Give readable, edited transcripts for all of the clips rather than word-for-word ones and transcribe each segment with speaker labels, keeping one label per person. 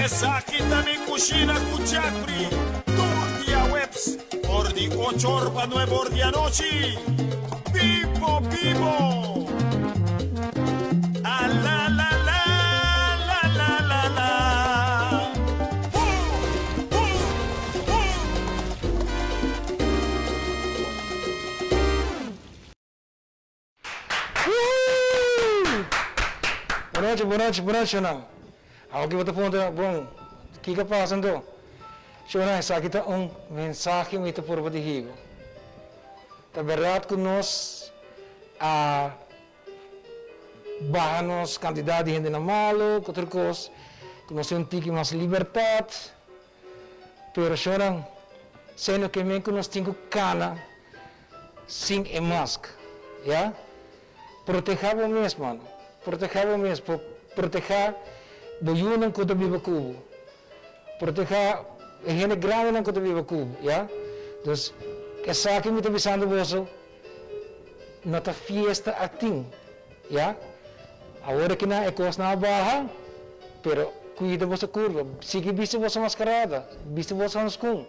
Speaker 1: Esa kita mi Cushina Kuchakri. Todos día webs. Por di 8 horas pa 9 horas de anoche. Vivo, vivo. Ah, la, la, la, la, la, la, la.
Speaker 2: Boa noite, Shonang. Alguém vai perguntar, bom, o que passa então? Shonang, essa aqui está mensagem muito por o Higo. Está verdade que nós barramos quantidade de gente na malo, outra coisa, que nós temos mais liberdade, mas Shonang, sendo que nós temos cana, sem máscara, já? Proteger o mesmo, mano. Proteger o mesmo, proteger o Yunan que vive Cuba, proteger a gente grande que vive Cuba, já? Então, essa aqui me está pensando você, não está fiesta assim, já? Agora que não é coisa na barra, pero cuida você curva, siga vista você mascarada, vista você anscum.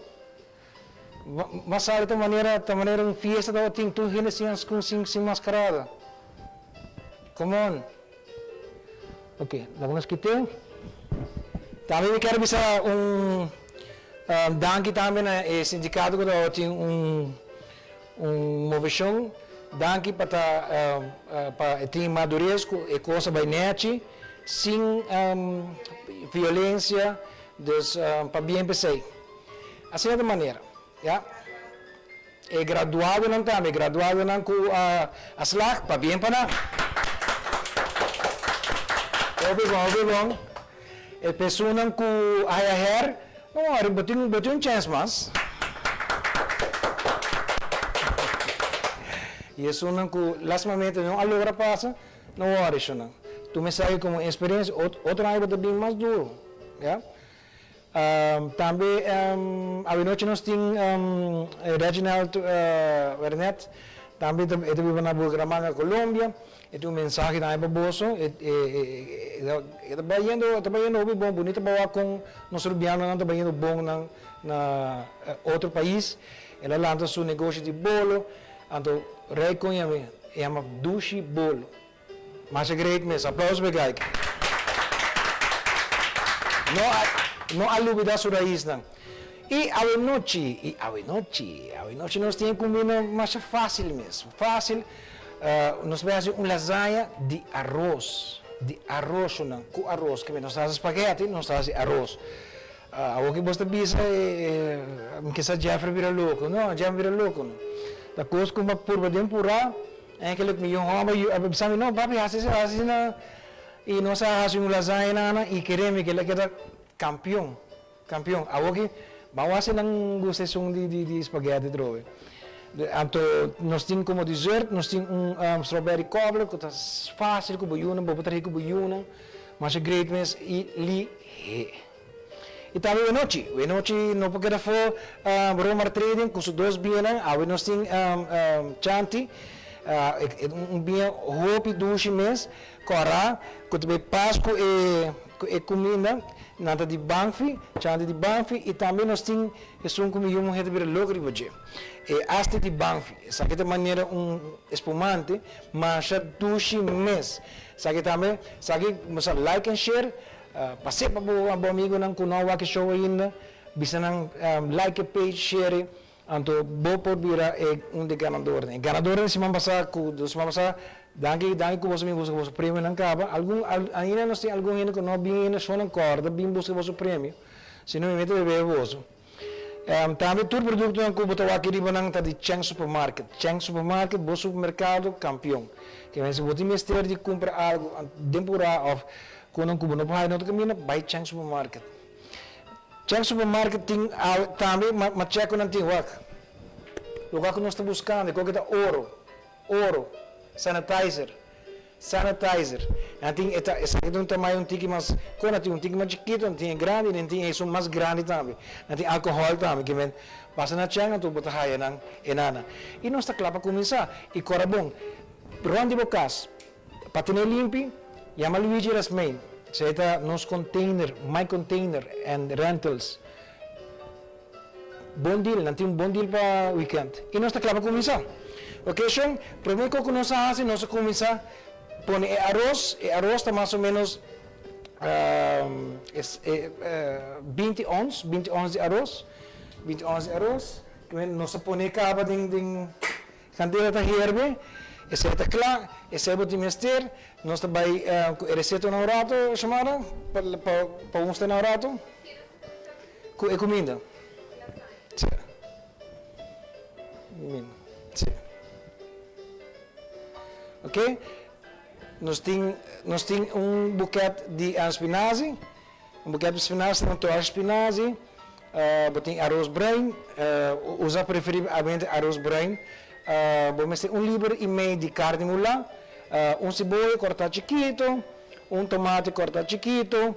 Speaker 2: Mas sabe de maneira uma fiesta da outra, tu gente sem mascarada. Come on. Ok, vamos quitar. Também eu quero avisar danke também é sindicato que tem movição, danke para ter madurez e coisa bem net, sem violência, para bem pensar. Assim é da maneira, já? É graduado não também, graduado não com a slag, para bem para não. Obviamente, a pessoa que a não botou chance mas. E a pessoa que lastimamente não alogra passa, não hora isso não. Tu me sai como experiência, outra área também mais duro, já? Também a noite nós temos Reginald Vernet, também vive na Bucaramanga, Colômbia. Itu mensagem na iba boso trabalhando obi bom bonito bawa com nosso rubiano não trabalhando bom na outro país ela lança seu negócio de bolo então reconhece chama dushi bolo mas é great mesmo aplausos para Gaik não há dúvida sobre isso não e a noite nós temos comida mais fácil mesmo fácil. Nós vamos fazer lasagna de arroz não, com arroz, que nós fazemos espaguete, nós fazemos arroz. O que você pensa que essa Jeffrey vira louco, não, Jeffrey vira louco, não. Da coisa como por dentro é aquele que me chama, não, papi, assim na e nós fazemos lasagna e queremos que ele quede campeão. O que vamos fazer não gostação de espaguete droga. Nós temos como dessert, nós temos strawberry cobbler, que é fácil, com boiuna, botar com boiuna, mas é great mesmo e E também a noite não porque for Roma trading, com os dois bens, nós temos chanti, bem roupa dushi mês, cora, que também Páscoa e comida, nada de banfi, chanti de banfi, e também nós temos que são como eu morrer de ver logo de hoje. E haste de banfi, sabe de maneira espumante, mas dushi mês, sabe também, sabe, mas like and share. Passei para o amigo não conhece que show ainda, bisa nang like a page share, anto bo por bira de ganador. Ganador se mambasa danke ko você me busca prêmio não acaba. Ainda nós tem algum ainda que não bem só não corda, bem busca o prêmio. Se não me mete bebê vosso. Também todo produto não cubo tawa aqui riba nang de Cheng Supermarket, bo supermercado campeão. Que mas você mestre de comprar algo temporário of quando não não vai não caminha by Cheng Supermarket. Cheng Supermarket tem também mas check não tem work. Lugar que nós estamos buscando, qual que é ouro, sanitizer. Nanti essa aqui não tem mais tique mas quando tem tique mais chiquito, tem grande, tem isso mais grande também. Nanti álcool também que vem passa na Cheng tu botar raia nang enana. E nós está claro para começar e cora bom. Ronde bocas, patine limpi. Chama Luigi Rasmain, Zeta nos container, my container and rentals. Bom deal, nanti um bom deal para weekend. E nós está claro para começar. Ok, então, primeiro que nós fazemos, nós começamos põe arroz, e arroz está mais ou menos 20 ons de arroz. 20 ons de arroz. Nós põe capa de candeia da herbe. Esse está claro, esse é o de mister. Nós também receita no rato, chamada para um no rato. É comida. Sim. Sim. Ok? Nós temos buquete de espinafre. Buquete de espinafre, não toa espinafre. Tem arroz branco. Usa preferivelmente arroz branco. Vamos ter 1,5 libra de carne mula, cebola cortado chiquito, tomate cortado chiquito,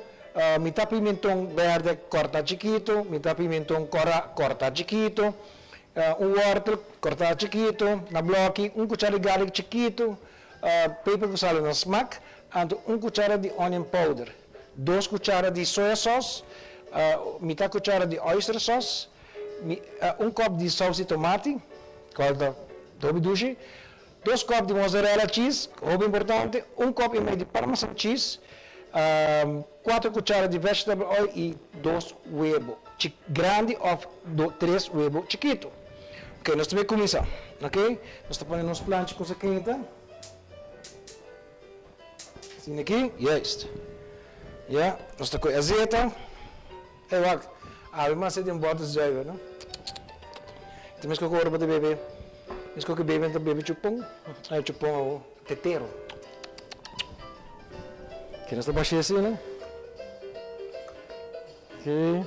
Speaker 2: metade pimentão verde cortado chiquito, metade pimentão cortado chiquito, hortel cortado chiquito, na bloque, cuchara de garlic chiquito, pepper que sale no smack, e cuchara de onion powder, 2 cucharas de soya sauce, metade cuchara de oyster sauce, copo de sauce de tomate, corta dushi, 2 copos de mozzarella cheese, muito importante, 1 copo e meio de parmesan cheese, 4 cucharadas de vegetable oil e 2 huevos, grande ou 3 huevos chiquitos. Ok, nós também começamos, ok? Nós estamos fazendo uns planches com essa quinta. Assim aqui, yes. Yeah, nós estamos com azeite. Wacht, mas você tem botas de óleo, não? Temos que correr para o bebê. Is ko bebe ng bebe chupong. Ay chupong o tetero. Kaya nasa ba siya sila? Okay.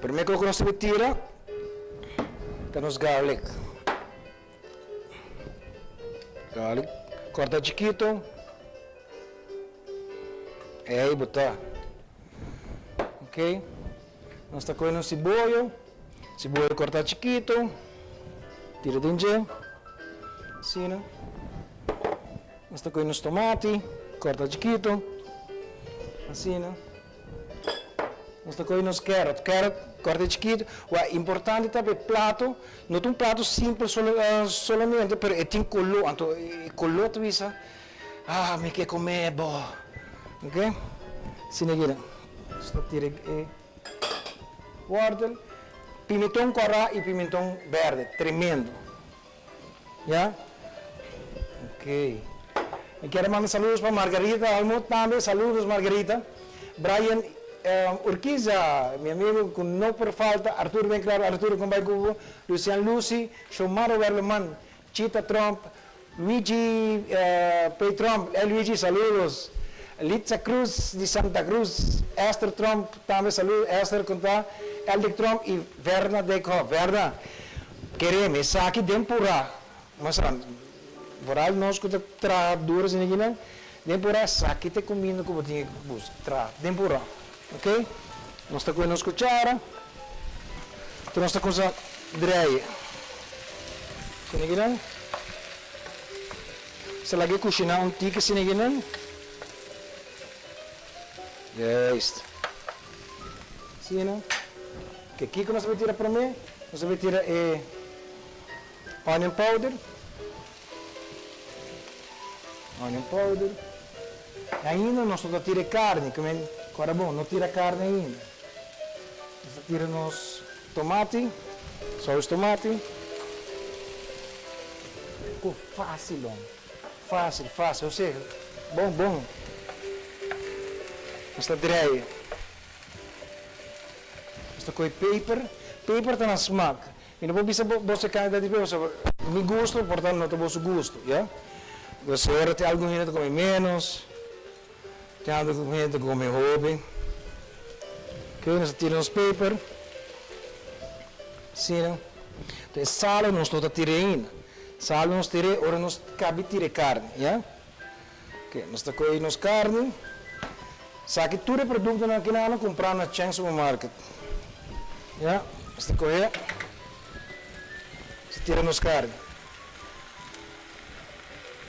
Speaker 2: Primeiro que eu nós tira, temos garlic. Garlic, corta chiquito. Aí botar. Ok. Nós está com cebola. Cebola cortada chiquito, tira dentro, assim, né? Nós estamos com os tomates, corta chiquito, assim, né? Nós estamos com os carrot, corta chiquito. O importante também prato, não é prato simples solamente, mas tem color, então color tu visa, me quer comer bom, ok? Assim aqui, nós tira hortel. Pimentão corá e pimentão verde, tremendo. Já? Ok. Eu quero mandar saludos para Margarita, Almut também, saludos Margarita. Brian Urquiza, meu amigo, com não por falta, Arthur bem claro, Arthur com Baicubo, Lucian Lucy, Shomaro Verleman, Chita Trump, Luigi P. Trump, Luigi, saludos. Litza Cruz de Santa Cruz, Esther Trump, também saludos, Esther conta. Eldic Trump e Verna Deco, Verna, queremos, essa aqui tempura, mas voral nós que tra duras em aqui, tempura, essa aqui te combina com o que busca, tra tempura, ok? Nós está com nós cuchara, então nós está com essa dry, assim aqui não? Se lagi Cushina tique assim aqui não? Yes, assim não? Que aqui que nós vamos tirar para mim, nós vamos tirar onion powder, ainda nós vamos tirar carne, que agora bom, não tira carne ainda, nós tira nos tomate, só os tomate, ficou fácil, fácil, ou seja, bom, nós está dry. Sto coi paper está na smack. E não vou bisa você candidato de você, mi gusto, portanto não tem vosso gusto, já? Você ora tem algum gente que come menos, tem algum gente que come hobby. Ok, nós tiramos paper, sim, não? Então sal não estou a tirar ainda, sal não tirei, ora nós cabe tirar carne, já? Ok, nós está com nos carne, sabe que tudo é produto na que não comprar na chain supermarket. Ja, esta coisa, se tira nos carne,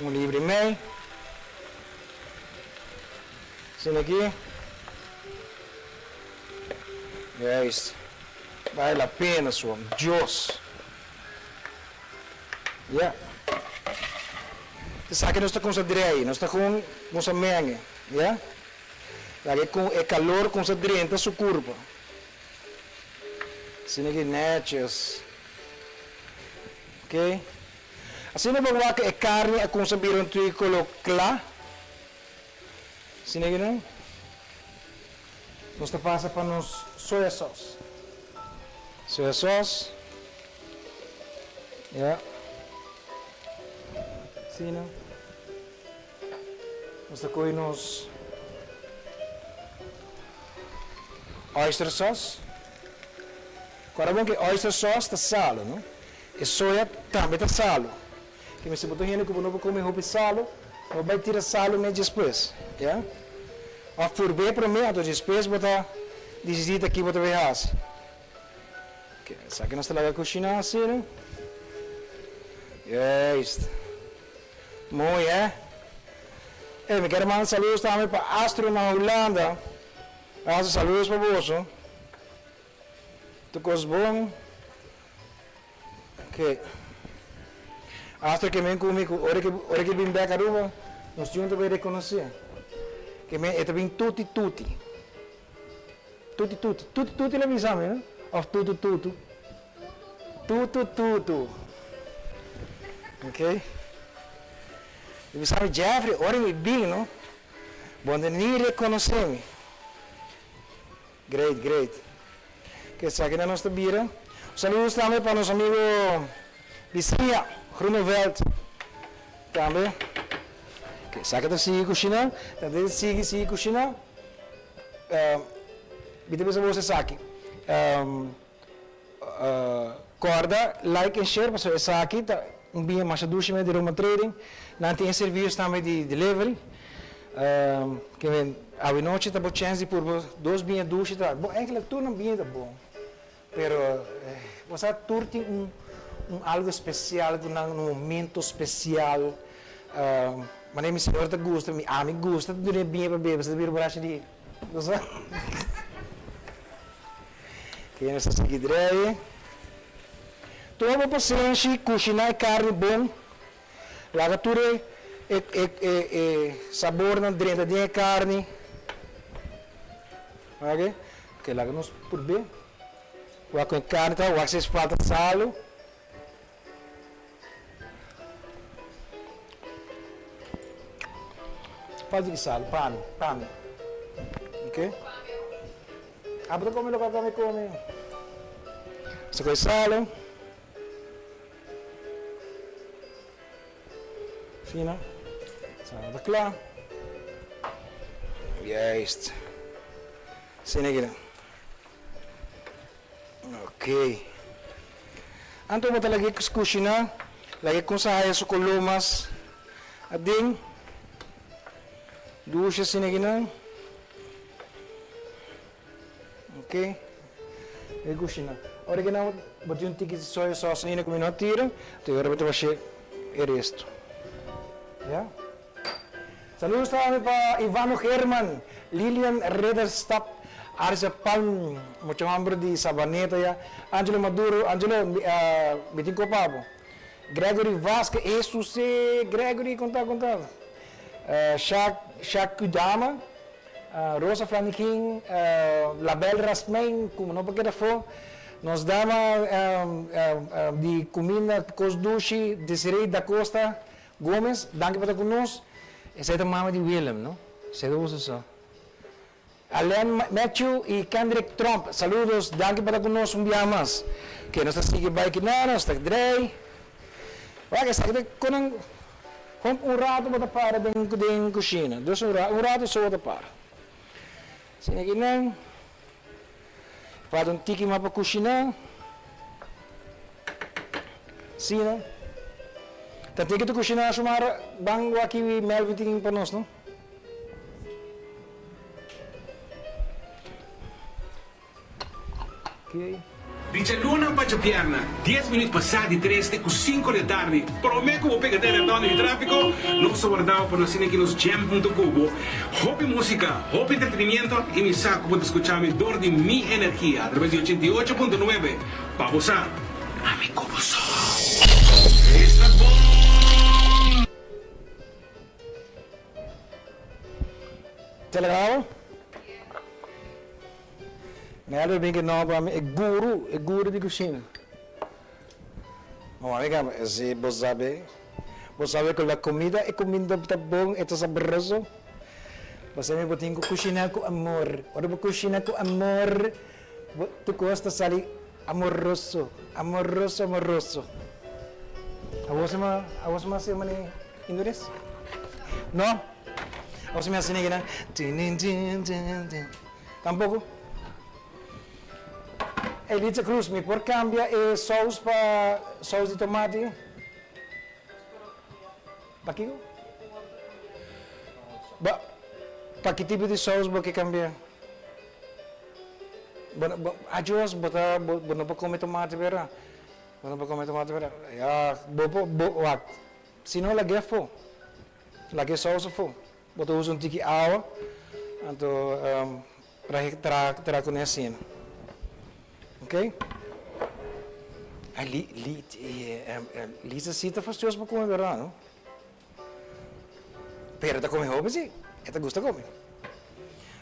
Speaker 2: 1,5 libra, Sim aqui. É isso. Vale a pena, sua. Deus. Yeah. Você sabe que nós estamos com essa aí, nós estamos com essa menga. Yeah? Lagi com o calor com essa dentro sua curva. Assim aqui, netches. Ok? Assim não vou que é carne a consumir um tricolo clá. Assim aqui não? Nós passa para nos soya sauce. Soya sauce. Yeah. Sim, não? Nós com nos oyster sauce. Agora bom que oyster sauce está salo, não? E soja também está salo. Que me se botou rindo que eu não vou comer roupa salo, eu vou tirar salo meio depois, yeah? A furbe para mim, a depois botar decidida aqui botar ver as. Ok, essa aqui nós estamos lá Cushina assim, né? Yes. Muito, é? Me quero mandar saludos também para Astro na Holanda. Saludos para você. Tudo bom? Ok. Astro que vem comigo, hora que vem back a Aruba, nós juntos vai reconhecer. Que vem, é também tutti. Tutti la visame, né? Of tutu. Tutu. Ok? E sabe, Jeffrey, ora me bem, não? Bom, nem reconhecer-me. Great. Que sabe que nós estamos bira. Saludos também para nosso amigo Vizinha, Groeneveld. Também. Que sabe que sigue Cushina? Também sigue Cushina. Bita bisa você sabe. Corda, like e share, para essa aqui tá bem mais dushi de Roma Trading. Não tem serviço também de delivery. Que vem a noite tá por chance por 2 bem dushi tá. Bom, é que tu não bem tá bom. Pero você tur tem algo especial, um momento especial. Mas minha senhora te gusta, minha amiga gusta, tu não bem para beber, você vira o braço de, você? Que nós estamos aqui direto. Todo paciente, Cushina e carne bom. Lá tudo sabor na dentro da carne. Ok? Que lá nós por bem. O com carne, tá? O access falta salo. Faz de sal, pan. Ok? Abre como lo que come. Isso com sal. Fina. Sal da clá. Juist. Sim aqui. Ok. Anto mo talaga Cushina, lagi kong sa hayas ko lumas. Ading. Dushi sinigina. Ok. E Cushina. Ora que não, botei um tique de soja sauce ainda com minuto tira. Então agora vou fazer o resto. Yeah? Saludos também para Ivano Herman, Lilian Rederstap, Arce Palm, mucho hambre de Sabaneta, ya. Angelo Maduro, Angelo Bitinco Pabo, Gregory Vasquez, Jesus, Gregory, conta. Shaq Kudama, Rosa Flaniking, Label Rasmain, como não porque for, nos dama de comida cos dushi, Desiree da Costa Gomes, danke por estar conosco. Essa é a mama de Willem, não? Essa é a só. Alain Matthew e Kendrick Trump, saludos, danke por estar conosco um dia mais. Que nós estamos aqui bike na, nós estamos drei. Olha, essa aqui com rato para para dentro da cozinha. Dus rato só para para. Sim aqui não. Faz tiki mais para cozinhar. Sim, não? Tanto que tu cozinhar sumara bang aqui Melvin tingin para nós, não? Ok.
Speaker 3: Dice Luna pa Bate Pierna, 10 minutos passar de 3 até 5 da tarde. Prometo que vou pegar até retorno de tráfico. Não sou guardado por nós aqui nos jam.cubo. Hobby música, hobby entretenimento e me saco para escutar a dor de minha energia através de 88.9. Para você, amigo você. Está bom!
Speaker 2: Tá legal? Nada bem que não para mim é guru de Cushina. Não, amiga, se você sabe que a comida é comida tá bom, é saboroso. Você me botinho Cushina com amor. Ora para Cushina com amor, tu gosta sali amoroso. A você mais se mane inglês? Não? A você me assim né? Tampouco? Elisa Cruz, me por cambia sauce para sauce de tomate? Para que? Para que tipo de sauce você cambia? Adiós, não para comer tomate, vera? Não para comer tomate, vera? Se não, lagi fo. Lagi sauce fo. Você usa tiki água, então para conhecer. Ok? Lisa cita fastioso para comer, verdade, não? Pero está comendo roupa, sim. Ela gosta de comer.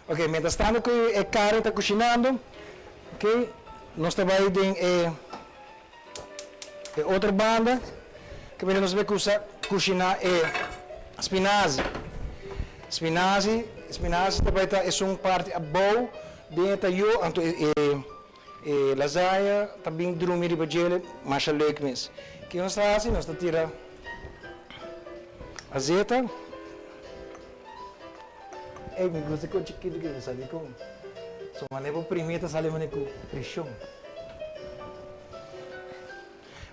Speaker 2: Ok, mientras tanto que a Carni está cozinhando, ok? Nós também tem outra banda que nós vamos cozinhar spinazi. Spinazi também é uma parte boa dentro eu, então lasagna também drummi de bagel, mas é leuk mesmo. Que nós fazemos, nós tira azeite. Me gusta com chiquito que você sabe como. So maneira primeira sale maneira com pressão.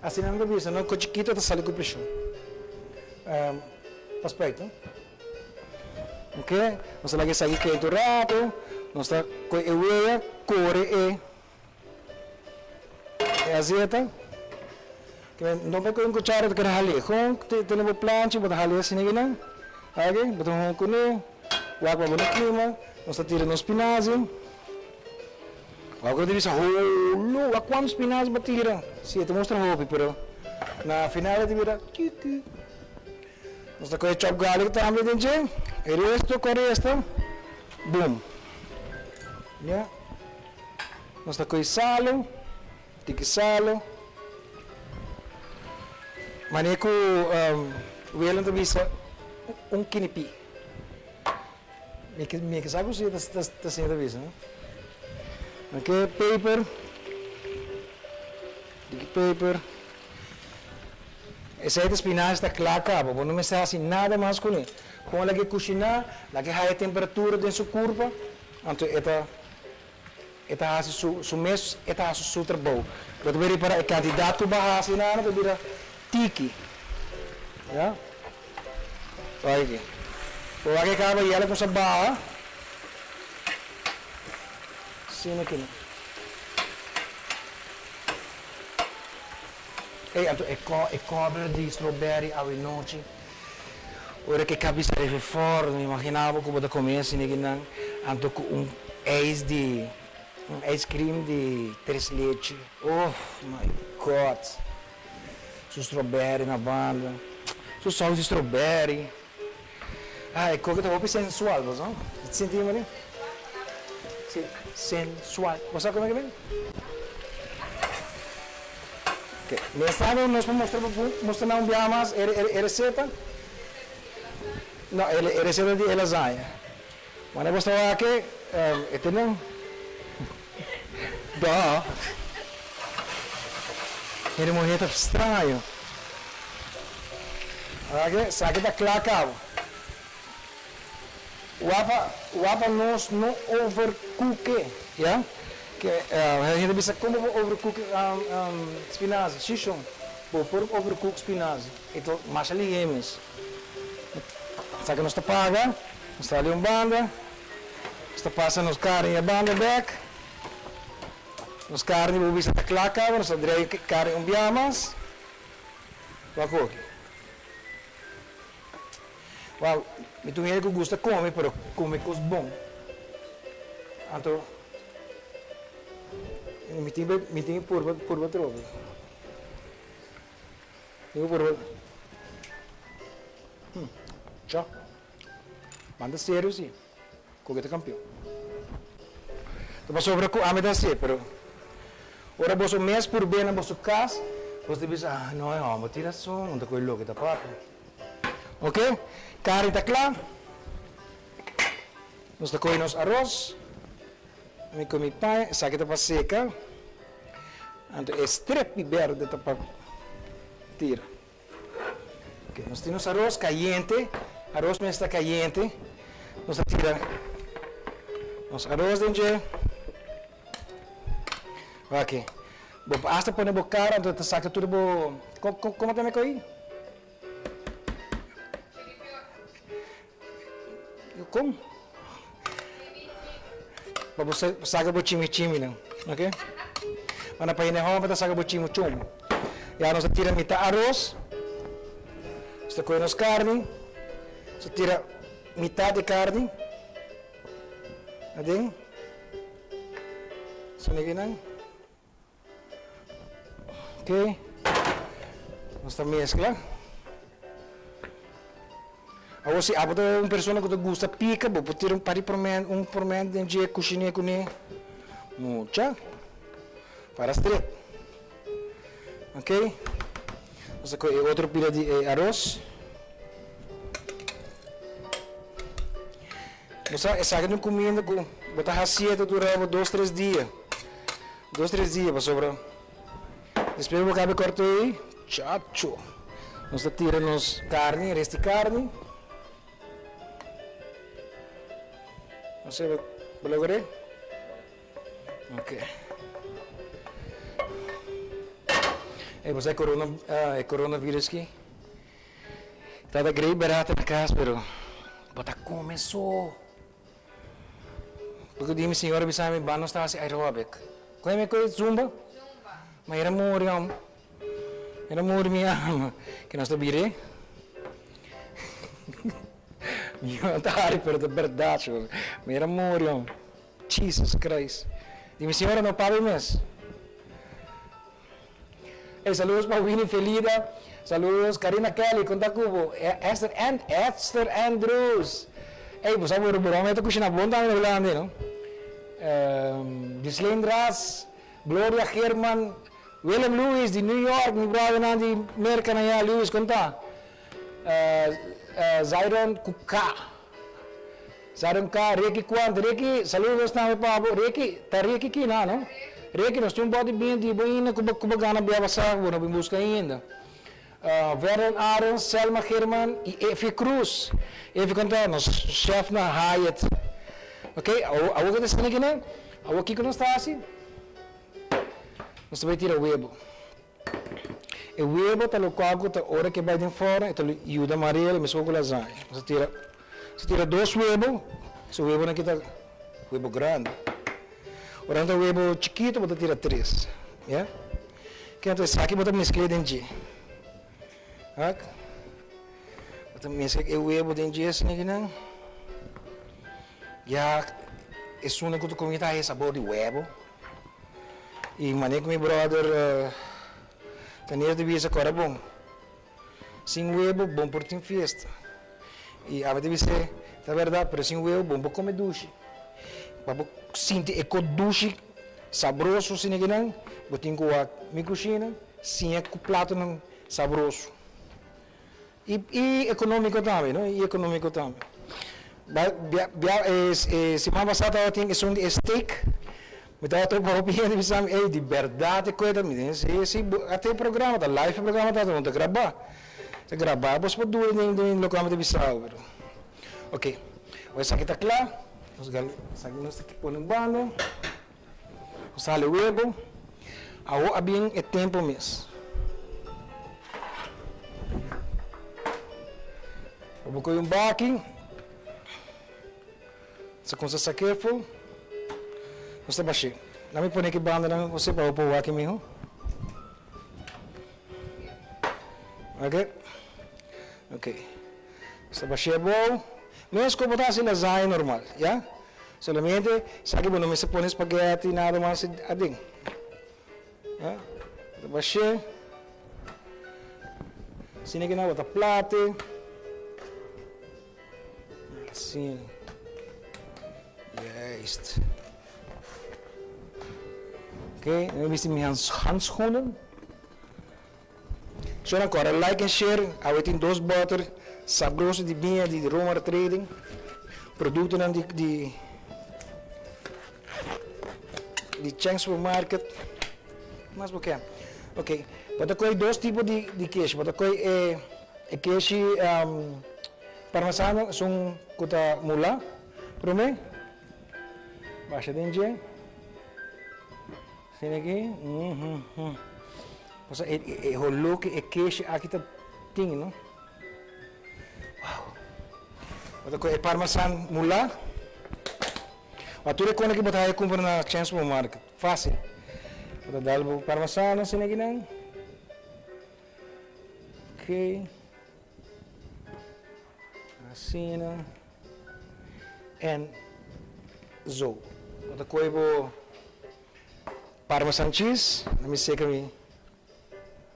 Speaker 2: Assim não deve ser, não com chiquito tá sale com pressão. Aspecto. Ok? Nós lagi sair que é rato, nós tá com a core azeite. Que não vai com um cuchara de ralé. Com tem uma plancha, bota ralé assim ninguém. Ok? Bota um cuno. Wag mo na klima, nós tiramos os spinazi. Wag deve ser holo, wag quantos spinazi batira. Se te mostra hopi, pero na final deve virar kiki. Nós tá com chop garlic também dentro. E resto com resto. Boom. Yeah. Nós tá com salo, tiki salo. Maneco o ele também um kinipi. Me sabe se está sendo visto, né? Aqui paper, esse aí de espinafre está claro, cabo, não me está assim nada mais com ele. Com ela que cozinhar, ela que a temperatura dentro da curva, então esta hace su mês, esta hace su trabalho. Quando vem para o candidato barra assim nada, vai virar tiki, já? Olha aqui. O que acaba e ela com essa barra. Sim, aqui. É cobre de strawberry à noite. Ora que cabeça de fora, não imaginava como da comer assim, ninguém. Anto com ice cream de 3 leite. Oh my God. Su strawberry na banda. Su sal de strawberry. É coisa que eu sensual, não? Sentimos ali? Sim, sensual. Você sabe como é que vem? Ok. Nesse ano nós vamos mostrar um dia mais a receita. Não, a receita de lasagna. Mas eu mostrar aqui, entendeu? Dó. Ele morreu estranho. Ok, sabe da claca. Wapa nós não overcook, ja? Que a gente bisa como overcook spinazi, shishon, por overcook spinazi. Então, mais ali games. Sabe que nós está paga, nós está ali banda, está passando os caras e a banda back. Nos carne, vou ver claca, nós andrei carne biamas. Wako. Wow, me tu que gusta come, pero come cos bom. Anto, me tem por trovo. Tenho por. Tchau. Manda sério sim. Cogueta campeão. Então sobre com a medalha, pero ora você mês por bem na vossa casa, você pensa, não é uma tiração, não tá com louco tá papo. Ok? Carne tá claro? Nós tá com nosso arroz. Me comi pão, essa aqui tá para seca. Então estrepe verde tá para tira. Ok, nós temos arroz caliente, arroz mesmo está caliente. Nós tira nosso arroz dentro. Ok. Basta pôr na boca, então tá saca tudo bo. Como tá me coi? Como? Você saca bo chimi não, ok? Mana pa ina homa tá saca bo chimo chum. Ya nós tira metade arroz. Você coi nos carne. Você tira metade de carne. Ading? Siniginan? Ok. Basta mezcla. Agora se há uma pessoa que gosta pica, vou ter um pormento de Cushina com ele. Mucha. Para straight. Ok. Você com outro pila de arroz. Você sabe não comendo com botar raceta durante 2-3 dias. 2-3 dias para sobrar. Depois eu vou cortar aí. Chacho. Nós tiramos carne, resto de carne. Você vai lograr? Ok. E você é coronavírus aqui? Tá grei barato na casa, pero bota começou. Porque dime senhora bisa me banos tá assim aeróbic. Qual é que zumba? Mas era moriam. Era minha que nós dobire. Minha tari pero de verdade. Mas era moriam. Jesus Christ. Dime senhora não pabe mes. Saludos para Winnie Felida. Saludos Karina Kelly, conta cubo. Esther Andrews. Pues saya baru itu Cushina bonta na bilang no. Gislaine Ras, Gloria Herman, William Lewis di New York, mi brother na di Amerika na ya Lewis conta. Zairon Kuka. Zairon Ka, Ricky Quant, Ricky, saludos na pa Ricky, ta Ricky kina no. Ricky nós temos body bem de boina kubagana biya sa no busca ainda. Veron Aaron, Selma Herman e Efi Cruz. Efi contamos, chef na Hyatt. Ok? Awo que está aqui, né? Awo aqui que não está assim. Nós vamos tirar o huevo. O huevo está no coco, tá hora que vai de fora, então ajuda a Maria, mesmo com lasanha. Você tira 2 huevos, se o huevo não está huevo grande. Ora, o huevo chiquito, você tira 3. Yeah? Que então aqui você mescla dentro. Então, mesmo o huevo dentro disso, né? Já é uma que tu comida é sabor de huevo. E maneira que meu brother tenha de visa agora bom. Sem huevo, bom por ter festa. E a vezes é verdade, mas sem huevo, bom para comer dushi. Para sentir eco dushi saboroso, assim, né? Botem com a minha cozinha, sim, é com prato saboroso. E econômico também, não? E econômico também. Semana passada eu tinha um steak. Me dava outra opinião de verdade, coisa me disse, até o programa, tá live programa tá, não tá gravar. Tá gravar, você pode doer no local de Bissau. Ok. Hoje aqui tá claro. Nós aqui põe um bando. Sale o huevo. Agora bem é tempo mesmo. Vou colocar um backing. Se você está careful, você baixa. Nami po nakibanda lang kasi pa upo waki mi ho. Okay. Okay. Sabashebo. Mas ko botar si lasagna normal, ya? Solamente, sabe bom, não me se põe espaguete nada mais ading. Ya? Sabashebo. Sini que na botar plato. Assim. Juist. Oké, nu is mijn handschoenen. Zo dan kan like en share. Awet in dos butter. Sabroso die dingen die Roma trading. Producten dan die Chang supermarket. Mas bekend. Oké, wat dan kan je dos typen die queijo. Wat dan kan je queijo parmesano zo'n kuta Mula. Prome? Baixa dentro. Sini aqui. Você rolou que é queijo aqui tá ting, não? Uau. Outra coisa é parmesan Mula. O tudo quando que botar aí compra na Chang supermarket. Fácil. Outra dá o parmesan sini aqui não. Ok. Assim, não. En zo. Outra coisa é parmesan cheese, na minha seca mi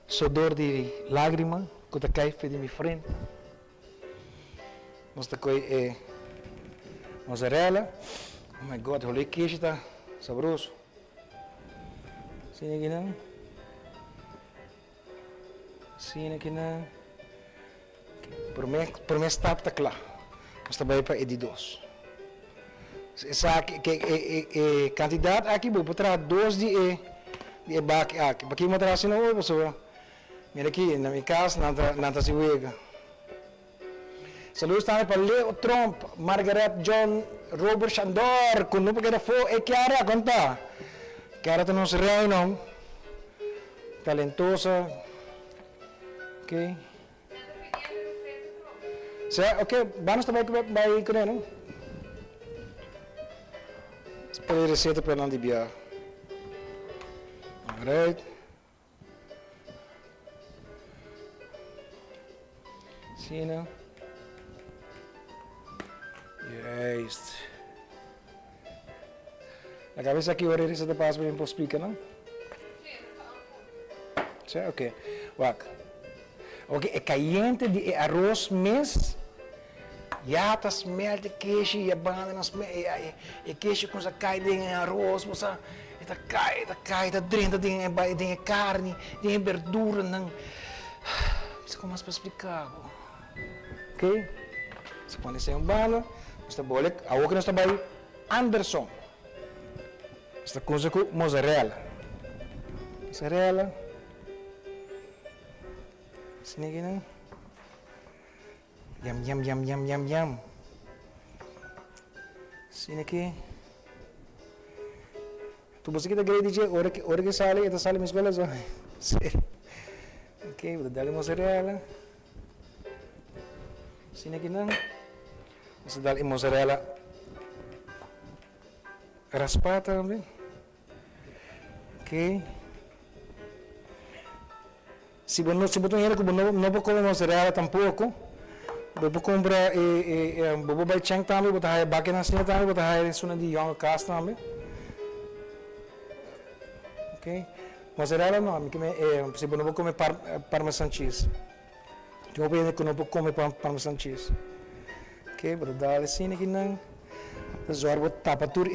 Speaker 2: sodor de lágrima, que tá caindo de minha frente. Outra coisa é mozzarella. Oh my God, o queijo tá saboroso. Sim aqui não. Sim aqui não. Por mim está claro. Mas também para edidos. Essa quantidade aqui vou botar dois de bak aqui. Porque eu trago assim não pessoa. Mira aqui na minha casa nada se vega. Saludos também para Leo Trump, Margaret John, Robert Shandor, quando não porque foi é Chiara conta. Chiara tu não se rei não. Talentosa. Ok. Ok, vamos também vai com ele. Para receita para não desviar. Alright. Sim, não? Juist. A cabeça aqui agora receita para para o speaker, não? Sim, ok. Wak. Ok, é caliente de arroz mes. Ja, dat smelt de queijo, je banden en smelt, je queijo com essa cai de arroz, você, dat drinkt dat ding bij dingen carni, dingen verdura, não, isso como mais para explicar, ok? Você pode ser bala, você pode, a outra está bij Anderson, esta coisa com mozzarella, sini gini. Yum. Sini aqui. Tu você que tá querendo dizer, hora que sale, esta sale minha escola só. Sério. Ok, vou dar mozzarella. Sini aqui não. Você dá mozzarella raspada também. Ok. Se você botar dinheiro que não vou comer mozzarella tampouco. Vou comprar vou bij Chang também, vou dar bakken na snit também, vou dar isso na de jonge kaas também. Ok? Mozzarella não, se não vou comer parmesan cheese. Eu vou que não vou comer parmesan cheese. Ok, vou dar assim aqui não. Então vou tapar tudo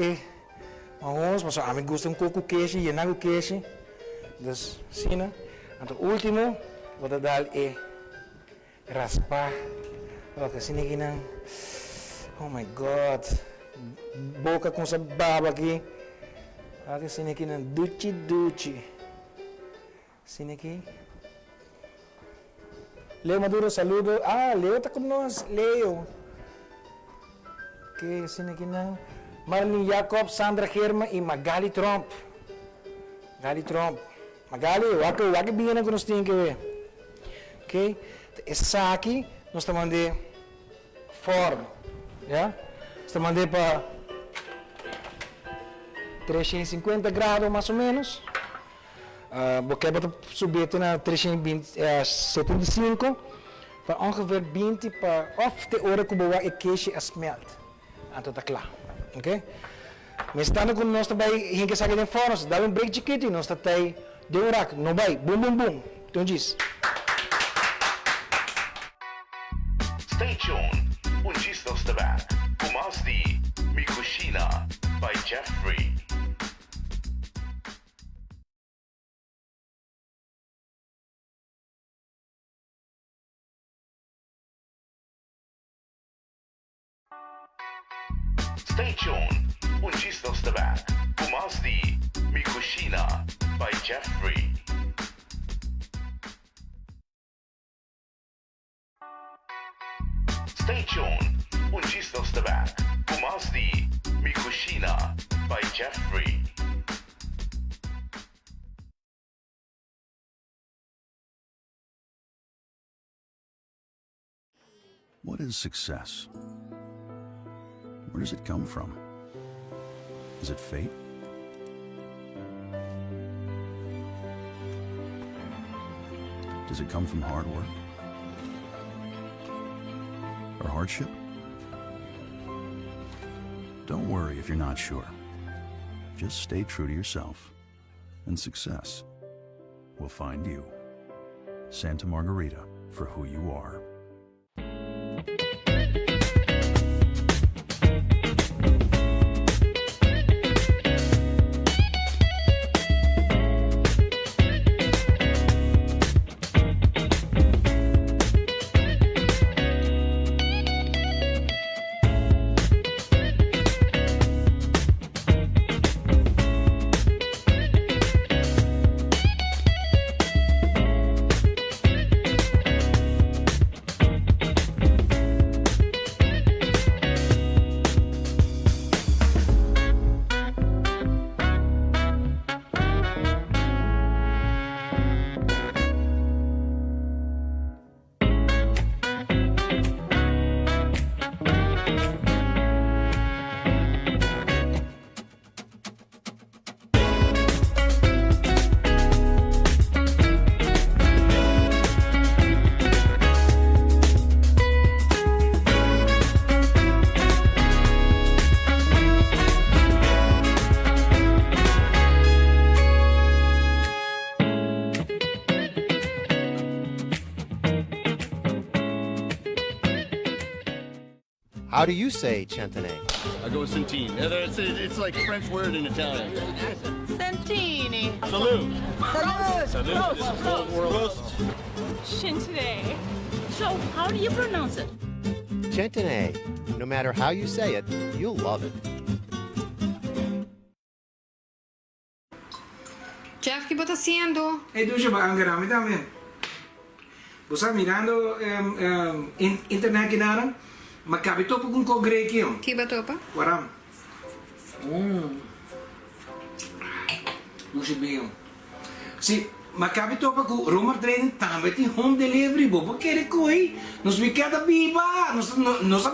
Speaker 2: mas a mim gosta pouco queijo, e não queijo. Então, sim, então último vou dar raspar. Olha, sini aqui não. Oh my God. Boca com essa baba aqui. Olha, sini aqui não. Duchi. Sini aqui. Leo Maduro, saludo. Ah, Leo está com nós. Leo. Ok, sini aqui não. Marlene Jacob, Sandra Germa e Magali Trump. Magali, waki bingana que nós temos que ver. Ok? Essa aqui, nós estamos mandando forno, já? Estamos mandando para 350 grados mais ou menos. Porque we subir naar 375 para ongeveer 20 para of de hora que we queijo smelt. Até tá klaar. Ok? Mas estando com nós também, a gente sabe de fora, dá um break chiquito e nós está aí de um rack, não vai, boom, boom, boom. Então diz.
Speaker 4: Stay tuned. Ungis nos tabak. Pumas di Cushina by Jeffrey. Stay tuned. Ungis nos tabak. Pumas di Cushina by Jeffrey. Stay tuned. Ungis nos tabak. Pumas di Cushina by Jeffrey.
Speaker 5: What is success? Where does it come from? Is it fate? Does it come from hard work? Or hardship? Don't worry if you're not sure. Just stay true to yourself, and success will find you. Santa Margarita for who you are.
Speaker 6: How do you say centene?
Speaker 7: I go with centene. It's like French word in Italian.
Speaker 8: Santini.
Speaker 7: Salute.
Speaker 8: Salute.
Speaker 7: Salute. This is World War Roast.
Speaker 8: Shintide. So, how do you pronounce it?
Speaker 6: Centene. No matter how you say it, you'll love it.
Speaker 9: Jeff, ¿qué estás haciendo?
Speaker 2: Hey, dushi ba ang gamit namin? Busa mirando internet ginaran, magkabito po kung kogrekiyo.
Speaker 9: ¿Qué va topa?
Speaker 2: Waram. Dushi biyo. Si magkabito pa ko rumor training também tem home delivery bo, porque ele coi, nos bicada biba, nos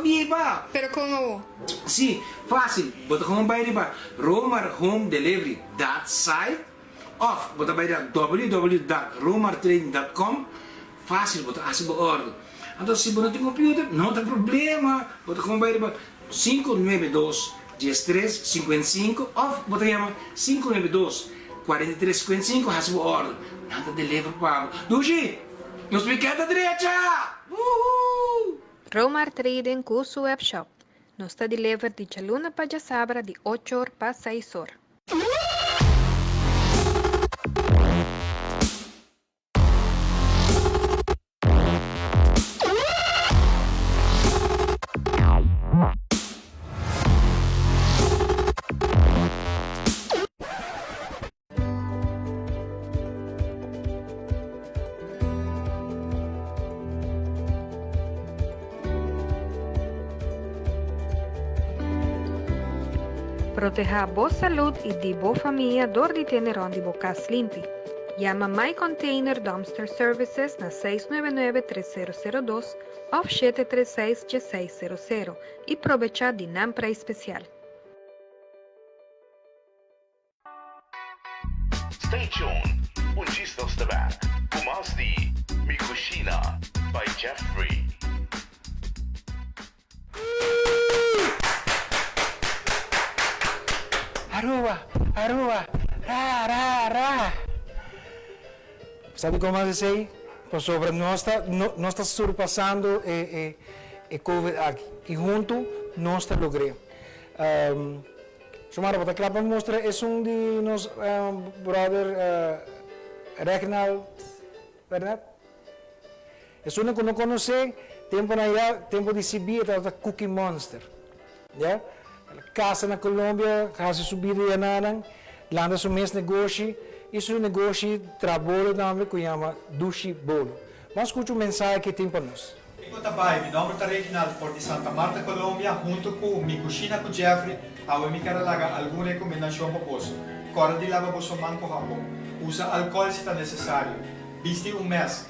Speaker 2: biba.
Speaker 9: Pero como?
Speaker 2: Si, fácil, bota como bayar ba, Romar Home Delivery that site of bota bayar www.romartraining.com. Fácil, bota assim bo order. Então se você não tem computer, não tem problema, bota como bayar ba 592-1355 of bota chama 592-4355 assim bo order. Nada deliver para. Dushi, nos bicada direita.
Speaker 10: Romar Trading Kusu Web Shop. Nos está deliver de Chaluna para Sabra de 8 horas para 6 horas. Proteja a vossa saúde e de boa família dor de tenerão de bocas limpi. Llama My Container Dumpster Services na 699-3002 ou 736-1600 e aprovecha de nampra especial.
Speaker 4: Stay tuned. Un gista sta back. Kumas di Mi Cushina by Jeffrey.
Speaker 2: Aruba, ra. Sabe como eu sei? Sobre nós está surpassando e COVID aqui. E junto nós está logrando. Somara, vou te mostrar é de nos brother Reginald, verdade? É que não conhece tempo de Sibir, é o Cookie Monster, já? Casa na Colômbia, casa subida e anana, landa seu mês negócio, isso negócio trabalho também que chama dushi bolo. Mas escute mensagem que tem para nós.
Speaker 11: Meu nome é Reginald, por de Santa Marta, Colômbia, junto com mi Cushina com Jeffrey, eu me quero lagar alguma recomendação para você. Cora de lavar você manco rabo. Usa álcool se está necessário. Viste mês.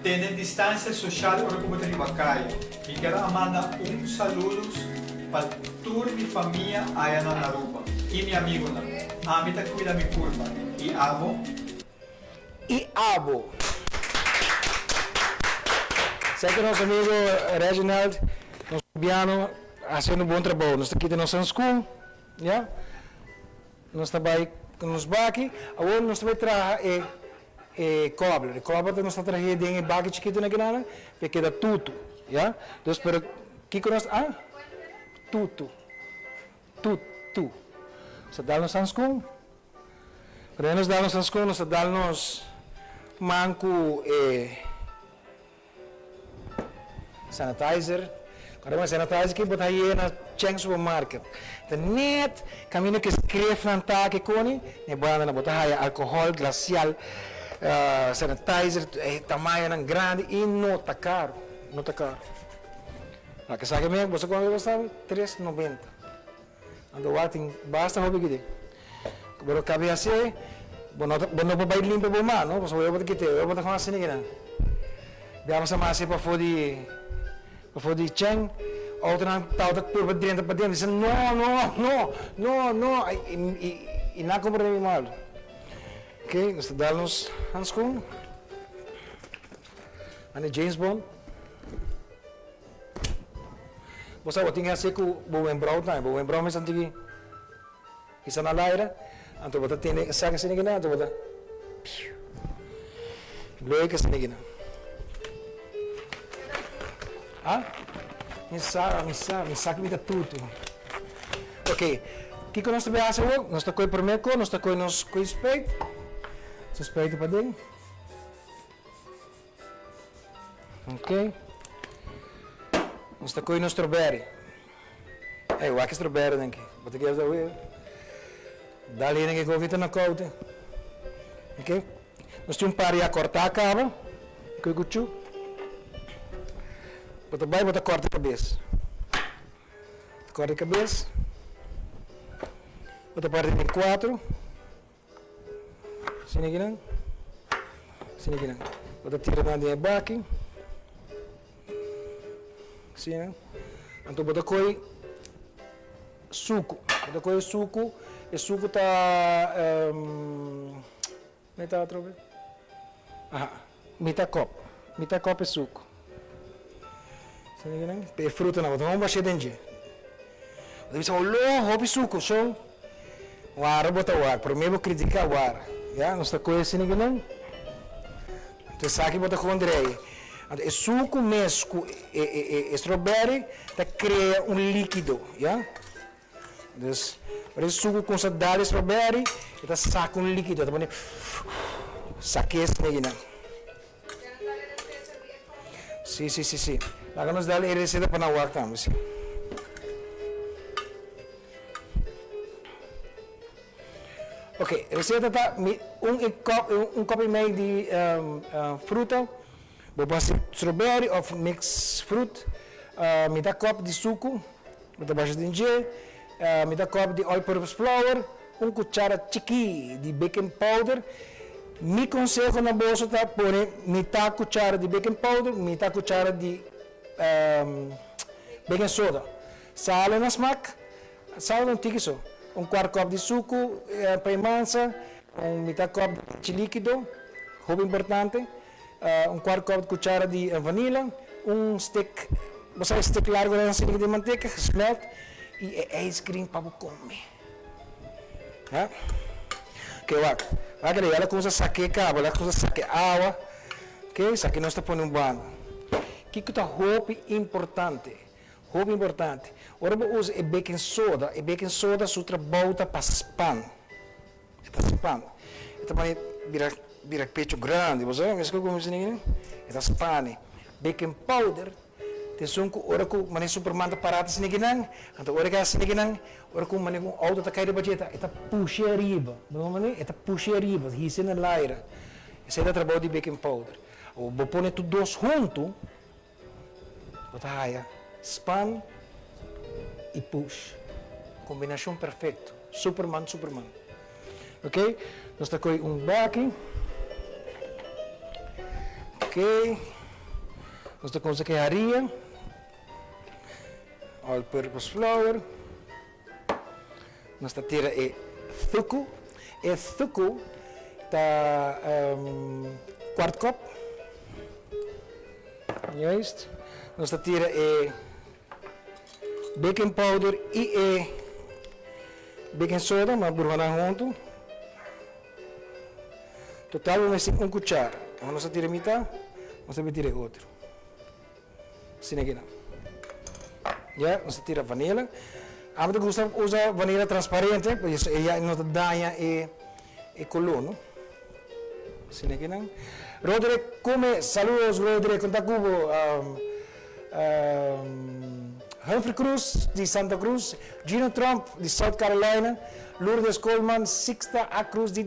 Speaker 11: Tenha distância social ou recupera de bacaia. Me quero mandar saludos para toda minha família aí na Aruba. E meu amigo na. A mim tá cuida minha curva.
Speaker 2: E abo. Sei que nosso amigo Reginald, nosso piano, fazendo um bom trabalho. Nós estamos aqui na nossa school, já? Nós estamos nos aqui, agora nós estamos trabalhando cobbler. O cobbler nós estamos trabalhando em baque chiquito na guinana, porque dá tudo, já? Então, pero que nós tudo. Você dá nos school? Para nós dar nos school, nós dá nos manco sanitizer. Agora sanitizer que botar aí na Cheng supermarket. Então net caminho que escreve na que cone, ne banda na botar aí álcool glacial, sanitizer tamanho grande e não tá caro, A que sabe mesmo, você quando gostava $3.90. Ando tem basta hobby que agora cabe assim, não para limpo por mal, não? Você vai botar que eu botar com assim ninguém. Vamos sama assim para de Cheng, outra tal por dentro diz não, e não compra nem mal. Ok, nós damos handschoen, James Bond. Você vai ter que fazer com o bom brown, tá? Bom brown mas antigo, isso na laira, então você tem que sacar assim ninguém, então você, bloqueia assim ninguém. Me sabe tudo. Ok, o que nós estamos fazendo? Nós estamos com o primeiro nós estamos com o spade. O spade para dentro. Ok. Nós estamos com o strawberry. O que é strawberry aqui? Vou ter que fazer. Dali aqui com o Vitor na coute. Ok. Nós temos um par de cortar a cava. Com o cuchu. Bota corta a cabeça. Corta a cabeça. Bota parte em 4. Sini aqui. Bota tira na linha baque. Sim. Então bota coi suco. E suco tá metade outra vez. Metade copo é suco. É fruta não, vamos baixar dentro. Você vai falar, hobby suco, show. O ar, bota o ar. Primeiro criticar o ar. Já, não está conhecendo ninguém não. Então, sabe que bota com o André. O suco mesco e strawberry tá cria um líquido, já? Então, o suco com sadar strawberry, tá saca um líquido, tá bom? Saque esse ninguém não. Sim. Agora nos dá a receita para não guardar, sim. Ok, receita está um copo e meio de fruta, vou passar strawberry ou mix fruit, metade copo de suco, metade baixa de ginger, metade copo de all-purpose flour, cuchara chiqui de baking powder. Mi conselho na bolsa está pôr metade cuchara de baking powder, metade cuchara de baking soda. Sal na smack, sal não tique só. Quarto copo de suco, para mansa, mitad cup de leche líquido, muy importante, un cuarto cup de cuchara de vanilla, un stick, stick largo de manteca, gesmelt, y ice cream para comer. ¿Ya? Ok, va que la cosa saque cabo, la cosa saque agua, ok, saque no está poniendo un bando. Que está muito importante. Ora eu uso o baking soda sutra volta para spam. Está spam. Então vai virar pecho grande, você vê como isso ninguém? Está spam. Baking powder, tem sunco ora com mané supermanda parada se ninguém, então ora que se ninguém, ora com mané com auto tá caído bajeta, está puxa arriba, não mané? Está puxa arriba, isso na laira. Esse é o trabalho de baking powder. Ou vou pôr tudo dois junto. Botaya, spam e push. Combinação perfeita. Superman. Ok? Nós temos aqui backing. Ok. Nós temos aqui farinha. All-purpose flour. Nós temos aqui suco. E suco está quarto copo. Juist. Nós temos baking powder e baking soda, mas burwana junto. Total, vamos ter cuchara. Vamos tirar mitad, vamos tirar outro. Assim aqui não. Já, vamos tirar vanilla. A mim gusta usar vanilla transparente, porque ela não danha e color, não? Assim aqui não. Rodrigo, come, saludos Rodrigo, conta cubo. Humphrey Cruz de Santa Cruz, Gino Trump de South Carolina, Lourdes Coleman, Sixta A Cruz de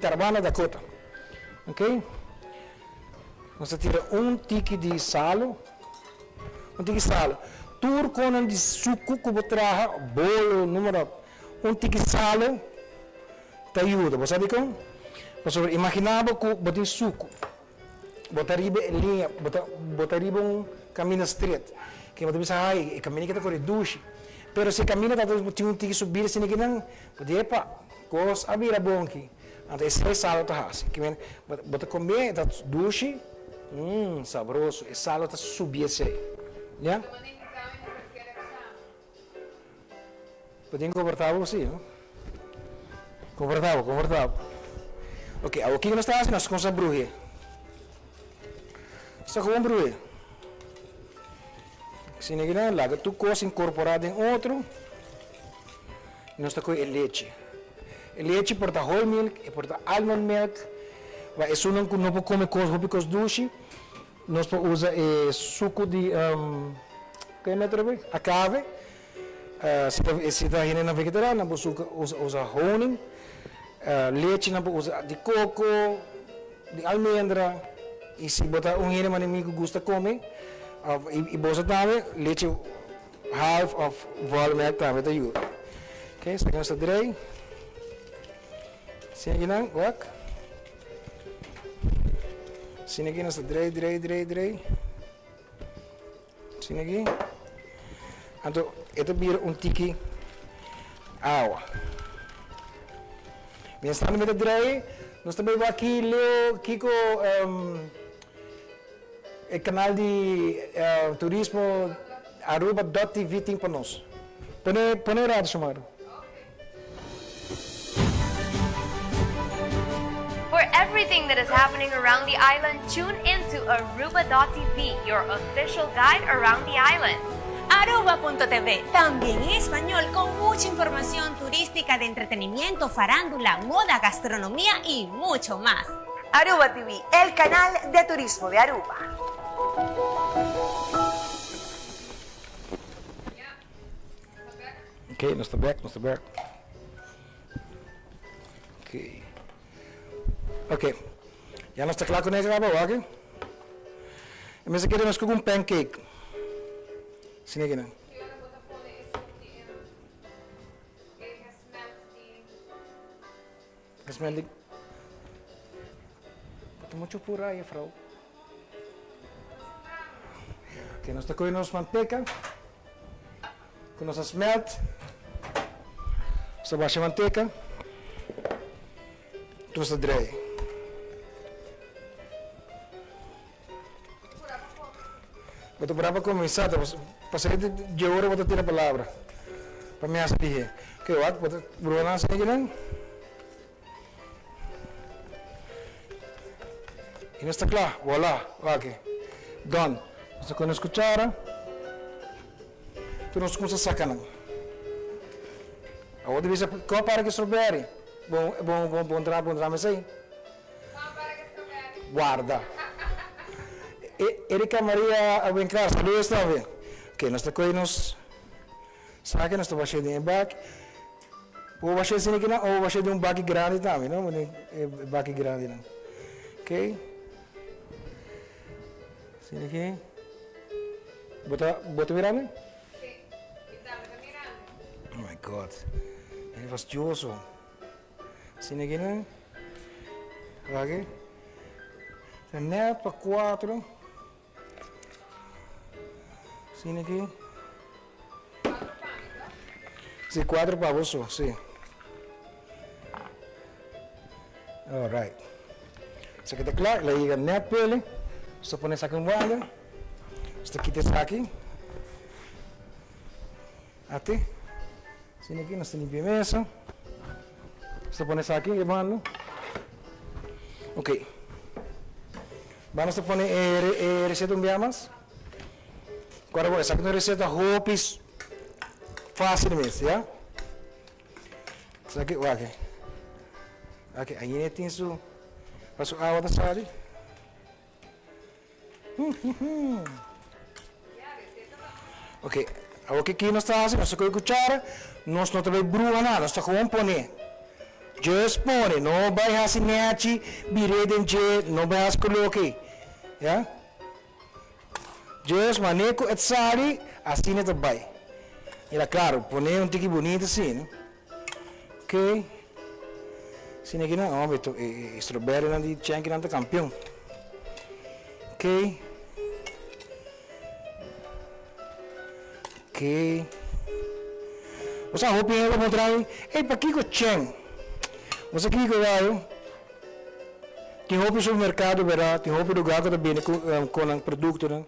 Speaker 2: Tarvana, Dakota. Ok? Vamos tirar tiki de salo. Tiki de salo. Tur com de suco que vou trazer, bolo, número. Tiki de salo, te ajuda. Você sabe como? Imaginava que botar suco. Botar riba linha, botar riba caminho straight. Que você pensa, ai, caminho que está correndo dushi. Pero se caminho está tinha que subir assim que não, podia pa, cos abrir a bom aqui. Então esse é salo tá assim. Que vem, bota comer, tá dushi, saboroso. E salo tá subir assim, já? Podia confortável assim, não? Confortável. Ok, aqui que nós estamos fazendo, nós com essa bruxa. Sa com bruxa. Se ninguém não laga, tu coisa incorporada em outro. Nós está com leite. Leite porta whole milk, e porta almond milk. Vai isso não pode comer coisas dushi. Nós pode usar suco de que é metro acave. Se está aí na vegetariana, nós usa honey. Leite não pode usar de coco, de almendra. E se botar hene inimigo gusta comer, e bosa também, leite half of volume também tá ajuda. Ok, isso aqui nós direi. Sim aqui não, guac. Sim aqui nós direi. Sim aqui. Então, ito vira tiki água. Bem, estando me direi, nós também vamos aqui ler Kiko o canal de turismo Aruba.tv tem para nós. Põe errado, chamado.
Speaker 12: For everything that is happening around the island, tune into Aruba.tv, your official guide around the island.
Speaker 13: Aruba.tv, también en español, con mucha información turística de entretenimiento, farándula, moda, gastronomía y mucho más.
Speaker 14: Aruba TV, el canal de turismo de Aruba.
Speaker 2: Ok, nós estamos back. Ok. Já nós está claro com esse acabou, ok? Mas aqui nós com pancake. Sim, aqui não. Smell de... Bota muito por aí, frau. Ok, nós está com nossa manteca. Com nossa smelt. Você baixa a manteca. Terus draaien. Betul berapa começar, pasal itu jauh orang betul tidak palavra. Pemiasa dia. Okay, what? Betul berulang lagi kan? Ini está claro, voila, ok. Done. Você com a cuchara, tu não começa a sacar não. A outra vez, qual para que strawberry? Bom entrar, mas aí. Guarda. Erika Maria a brincar, saludos também. Ok, nós estamos nos saca, nós estamos baixando em back. Ou baixando assim aqui não, ou baixando um back grande também, não? Back grande não. Ok. Sini aqui. Bota virando? Oh my God. Ele é fastidioso. Sini aqui não? Ok. Net para 4. Sini aqui. Sim, 4 pavos só, sim. Alright. Isso aqui está claro. Lá chega net para ele. Só põe isso aqui em banho. Só quita isso aqui. Até. Sini aqui, nós limpamos a mesa. Só põe isso aqui em banho. Ok. Vamos a poner receta un día más. Agora vou essa aqui é receita roupas facilmente, já? Isso aqui, ok. Ok, aí tem isso. Passo água da sal. Ok, o que aqui nós estamos fazendo? Nós com a cuchara, nós não também bruxa nada, nós estamos com poner. Just põe, não vai assim nete, birei dente, não vai assim coloque, já? Just maneco et sali, assim é também. E lá claro, põe tique bonito assim, né? Ok. Assim aqui não, homem, strawberry não de tinha que não tá campeão. Ok. Ok. Você a roupa eu vou mostrar, ei, para que chen? Você aqui que vai, tem roupa no supermercado, verá, tem roupa do gato também com o produto, né?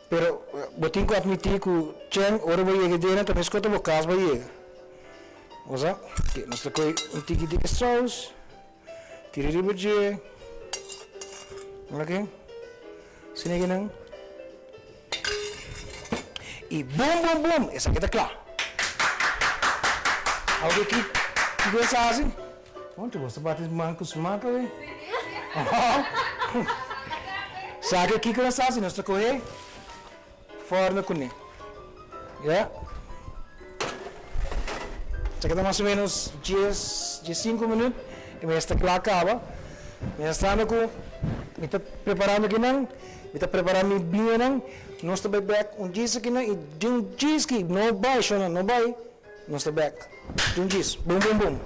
Speaker 2: Pero, eu tenho que admitir que o chen, ora vai chegar dentro, também escuta o caso vai chegar. Você, que nós temos tiki de sauce, tira de budget, ok? Sini aqui não. E bum, essa aqui está claro. Alguém que você faz? Onde você bate mancos mata, hein? Sabe o que nós fazemos? Nós estamos correndo fora com ele. Já? Isso aqui está mais ou menos 5 minutos. E me está claro, acaba. Me está preparando aqui não. Me está preparando bem não. Nós estamos back um dia aqui não. E de um dia que não vai, não vai. Nós estamos back. De um dia. Boom.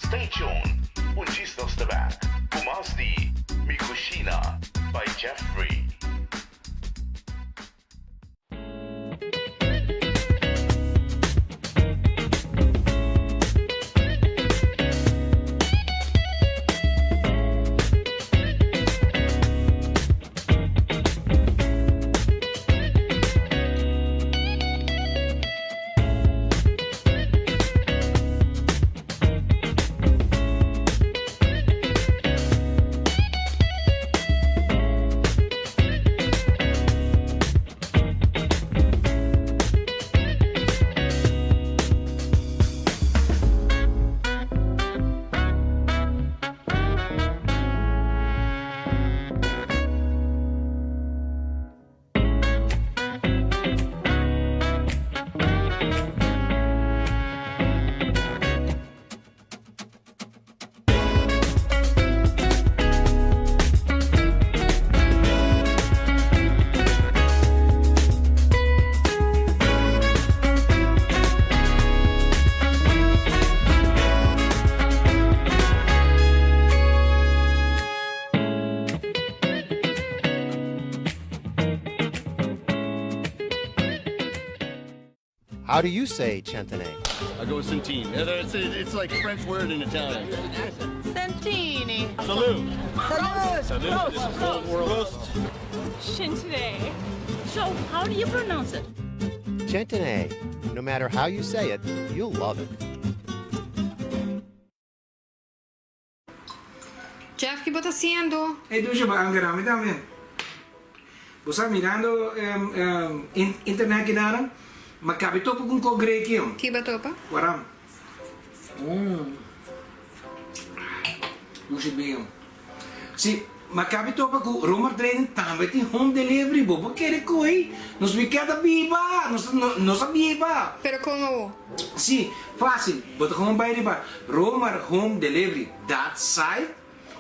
Speaker 4: Stay tuned. Un gist nos the back. Pumas di Cushina by Jeffrey.
Speaker 6: How do you say Chantane?
Speaker 7: I go centine. It's like French word in Italian.
Speaker 8: Santini.
Speaker 7: Salute. Salute. This is old world.
Speaker 8: Shin today. So, how do you pronounce it?
Speaker 6: Gentene. No matter how you say it, you'll love it.
Speaker 9: Jeff, ¿qué estás haciendo?
Speaker 3: Hey, dushi ba ang garami también. Bosa mirando internet kinara, magkabito po kung ko grekium.
Speaker 9: ¿Qué ba pa?
Speaker 3: Waram. Dushi bem. Si magkabito pa ko rumor training também tem home delivery bo, porque coi nos bicada biba, nos biba.
Speaker 9: Pero como?
Speaker 3: Si, fácil. Bota como vai riba. Rumor home delivery that site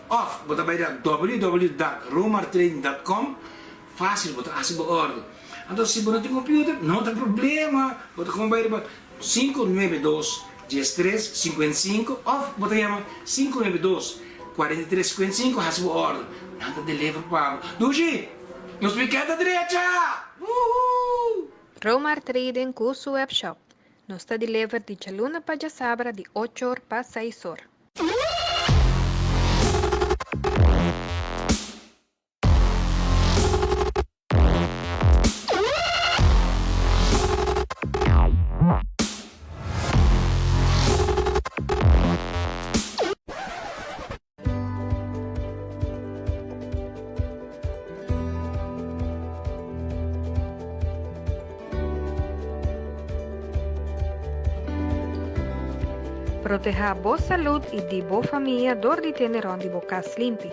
Speaker 3: of bota vai da www.romartrading.com. Fácil, bota assim por ordem. Então, se você não tem computer, não tem problema. Bota como vai riba 592-1355 ou bota chama 592-4355, assim por ordem. Nada de leva para Dushi, nos piqueta direita!
Speaker 10: Romar Trading com su web shop. Nos está deliver de Chaluna para Sabra de 8 horas para 6 horas. Proteja a boa saúde e de boa família dor de ter onde bocas limpi.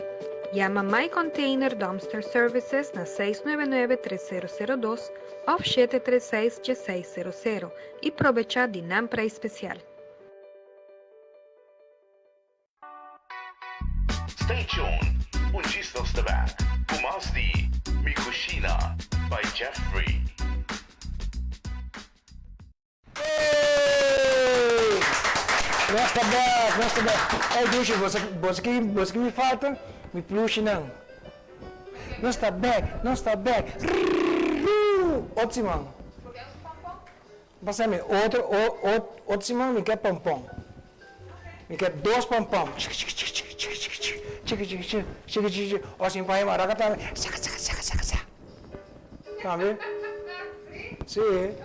Speaker 10: Llama My Container Dumpster Services na 699-3002 ou 736-1600 e aproveita de nampra especial.
Speaker 4: Stay tuned. Un gist of the back. Pumas di Cushina by Jeffrey.
Speaker 2: Nós tá bem. Ei, Dushi, você que me falta, me pluche não. Nós tá bem. Ótimo. Passa-me ótimo, me quer pompom. Me quer 2 pompom. Assim, vai maraca também. Saca. Tá vendo? Sim.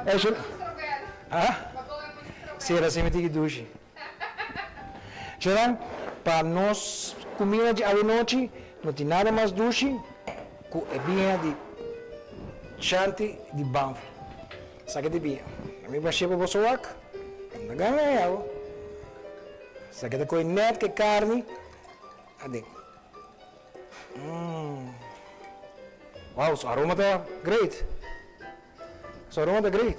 Speaker 2: É, Será assim que Dushi. Joran, para nós comida de noite, não tem nada mais Dushi, com a vinha de chante de banff. Sabe de vinha? A minha baixei para você wak, não ganha ela. Sabe de coisa net que carne, adem. Wow, o aroma tá great. O aroma tá great.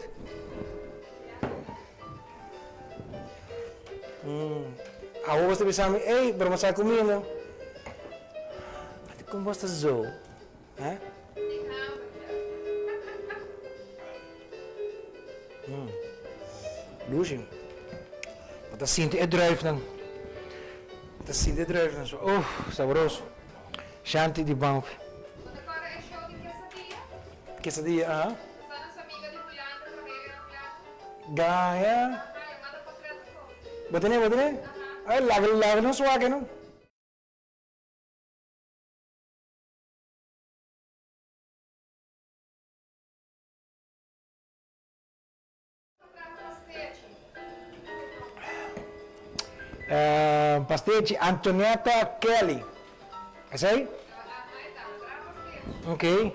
Speaker 2: A você pensar, ei, para você comida. Como você zo? Hè? Dushi. Wat dat zien te druiven. Dat zien te druiven zo. Oh, saboroso. Shanti di banff. Quesadilla, aha. Gaya. Wat ne? Ay, lago no suake, no? Pastete Antonietta Kelly. Essa aí? Ok.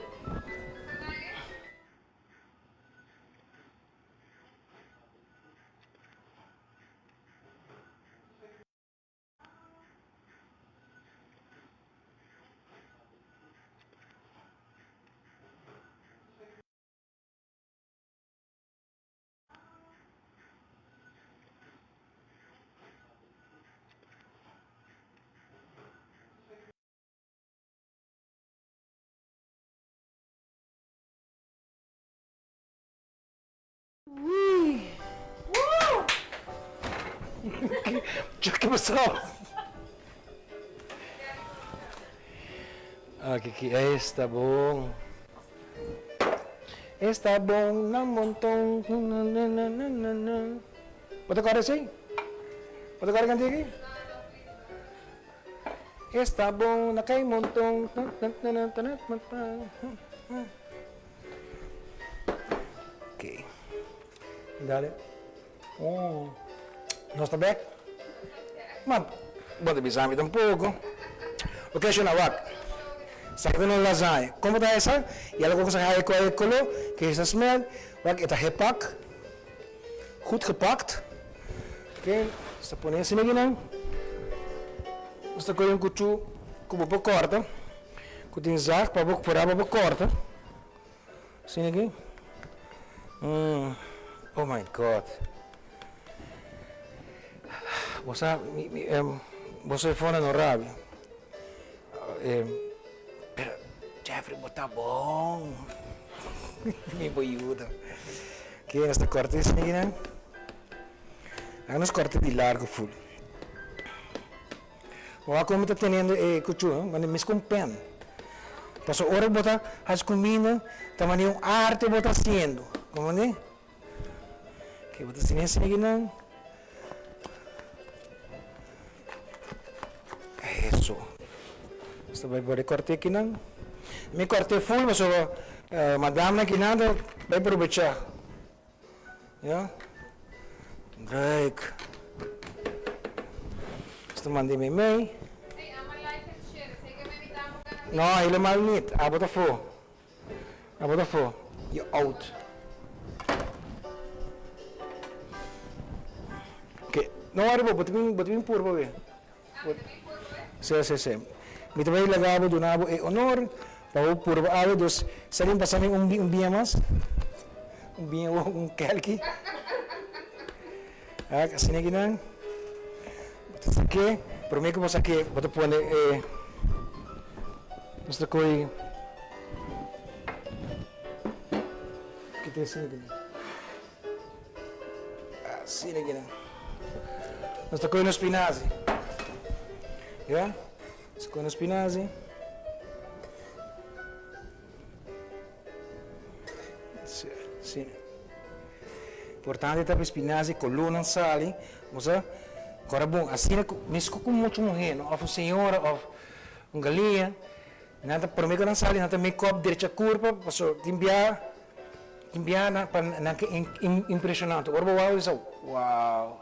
Speaker 2: Que passou? Ah, que é isso? Tá bom. Está bom, não montão. Pode agora assim? Pode agora cantar aqui? Está bom, na cai montão. Ok. Dale. Nós está bem? Mas, pode avisar-me um pouco. Ok, Shunawak. Sakit ng lasagna. Como tayo sa? Yala ko sa kaya ko ay kulo. Kaya sa smell. Wag ita gepak. Goed gepakt. Oké. Sta po niya siniginang. Sta ko yung kuchu. Kubo po korta. Kutin zak. Pabok pura po korta. Sinigin. Oh my God. Você foi no rádio. Pero, Jeffrey, tá bom. Me boiuda. Que esta corte é assim, né? Nos corte de largo full. O como está tendo cuchu, mas me escompen. Passou hora botar as comidas, também arte botar sendo, como né? Que botar sendo assim, né? Eso. Sto vai poder corte aqui não. Me corte full, mas madame aqui nada vai aproveitar. Ja? Kijk. Sto mandei me mee. Não, helemaal niet. Abo daarvoor. Abo daarvoor. Je oud. Oké. Não, arriba, botin purbo weer. Sim. Me também lagabo do nabo e honor para o purbo ave dos salim passando dia mais kelki assim aqui não isso aqui para mim que você aqui bota pôr esta coisa que tem assim aqui não esta coisa no spinazi já con spinazi. Sì. Importante è spinazi con l'una sali, moça. Agora bom, assim mesmo com muito morrendo, ou senhora, ou galinha, nada por mim que não sali, nada me copo direita curva, passou timbiar na impressionante. Agora uau, isso, uau.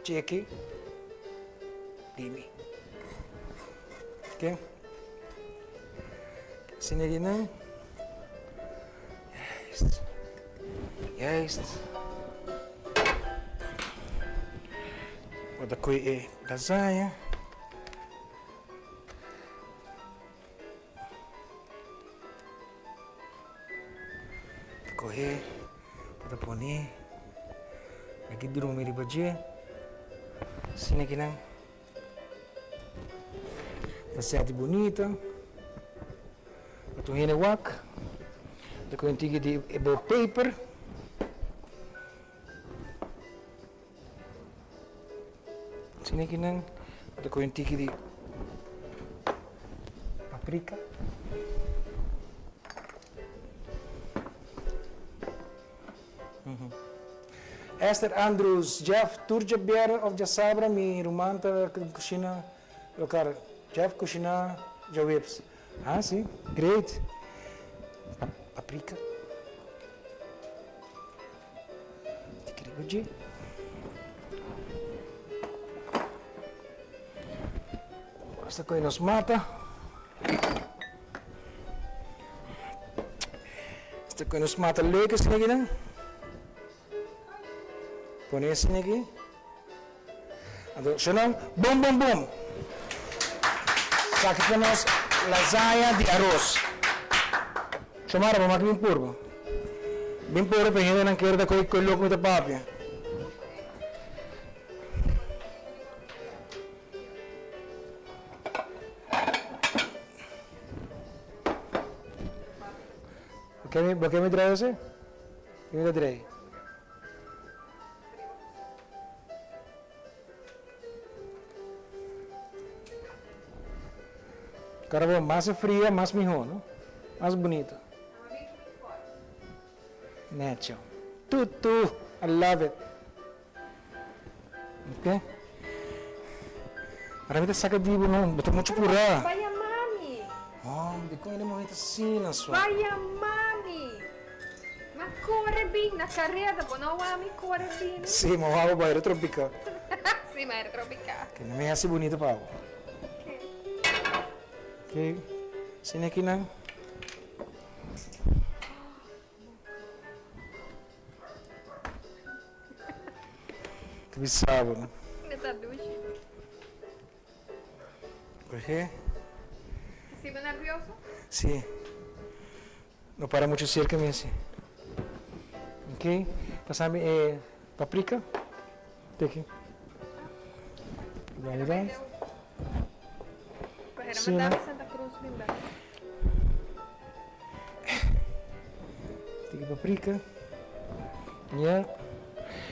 Speaker 2: Cheque. Dime. Okay. Sini na. Yes. Pada ko lasagna. Correr, pada poni. Lagi di rumah di baju. Sini na. Passate bonita. Ito hine wak. Ito ko yung tigi di ebo paper. Sinikinan. Ito ko yung tigi di paprika. Esther Andrews, Jeff Turjabier of Jasabra, mi rumanta Cushina lokar. Jeff Cushina, Jawips. Ah, sim, great. Paprika. Tikiribuji. Esta coisa nos mata. Esta coisa nos mata leuk assim aqui, né? Põe assim aqui. Então, senão, bom. Aqui temos lasagna de arroz. Chamara para makin purbo. Bem puro para gente não querer da coisa com louco da papia. O que me traz você? O que me traz? Caramba, mais fria, mais melhor, não? Mais bonita. Nacho. Tutu. I love it. Okay? Marami tayo sakadibo no. Ba't mo tsupura?
Speaker 8: Vaya mami!
Speaker 2: Oh, hindi ko ini momento assim na sua.
Speaker 8: Vaya mami! Ma corre bem na carreira, pô, não mami corre bem.
Speaker 2: Sim, mas o vai tropical.
Speaker 8: Sim, mas era tropical.
Speaker 2: Que não é assim bonito para o. Ok. Sini aqui na. Que bizarro, né?
Speaker 8: Essa dushi.
Speaker 2: Por quê?
Speaker 8: ¿Se ve nervioso?
Speaker 2: Sí. No para mucho cerca, me así. Ok. Pasame paprika. Take it. Right.
Speaker 8: Pues
Speaker 2: Sí,
Speaker 8: era
Speaker 2: ¿no?
Speaker 8: Santa Cruz, linda.
Speaker 2: Take paprika. Yeah.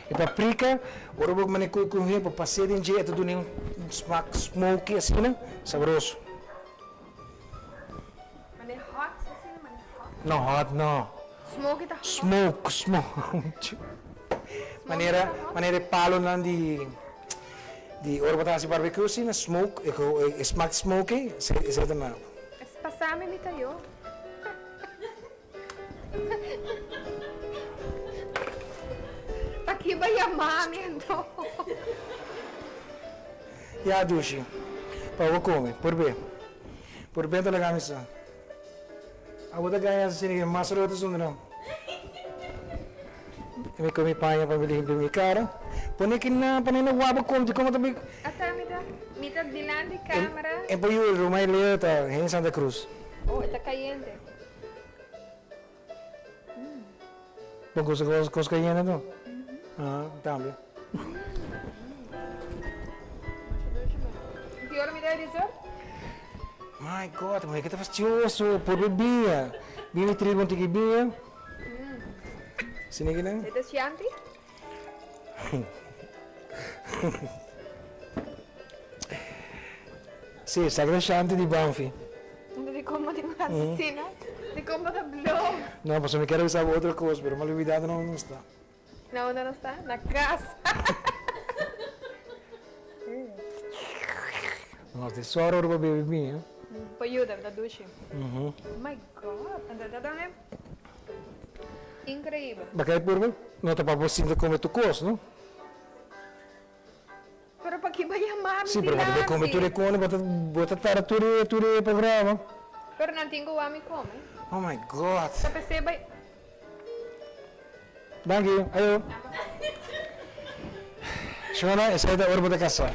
Speaker 2: E paprika, ora vou manejar com ele para passar em dia, tudo nem smoky assim, né? Saboroso.
Speaker 8: Mas é hot, assim, mas é hot.
Speaker 2: Não hot, não.
Speaker 8: Smoke tá hot.
Speaker 2: Smoke. Maneira palo lá de ora botar assim barbecue assim, né? Smoke, smack smoky, isso também.
Speaker 8: Es pasame mi tayo. Aqui vai a mami, então.
Speaker 2: Ya dushi. Para comer, por bem da camisa. A outra ganha assim que mais rotas não. Eu me comi panha para me limpar minha cara. Põe aqui na panela guapa como também.
Speaker 8: Até mitad dilante câmera.
Speaker 2: É para o rumah ele em Santa Cruz.
Speaker 8: Oh, está caliente.
Speaker 2: Bom, coisa caindo não. Ah, também.
Speaker 8: Que hora me dá dessert?
Speaker 2: My God, mas que tá fastidioso por bebida. Bini trigo tiki bia. Sini gina.
Speaker 8: Ito si Auntie?
Speaker 2: Sì, sagra shanti di Banfi.
Speaker 8: Não tem como de uma assassina. Tem como da blog.
Speaker 2: No, pues me quiero usar otra cosa, pero me lo olvidado no está.
Speaker 8: Na onde não está? Na casa.
Speaker 2: No, tesoro roba baby mia.
Speaker 8: Payuda da dushi. Oh my god. Andadadane. Incrível.
Speaker 2: Bakay purbo, no te papo sinto come tu cos, no?
Speaker 8: Pero para que vai a mami?
Speaker 2: Sì, però deve come tu le cone, bota tara tu le programma.
Speaker 8: Pero não tenho a mim come.
Speaker 2: Oh my God.
Speaker 8: Sa perceba.
Speaker 2: Thank you. Ayo. Shona, esa es la hora de casa.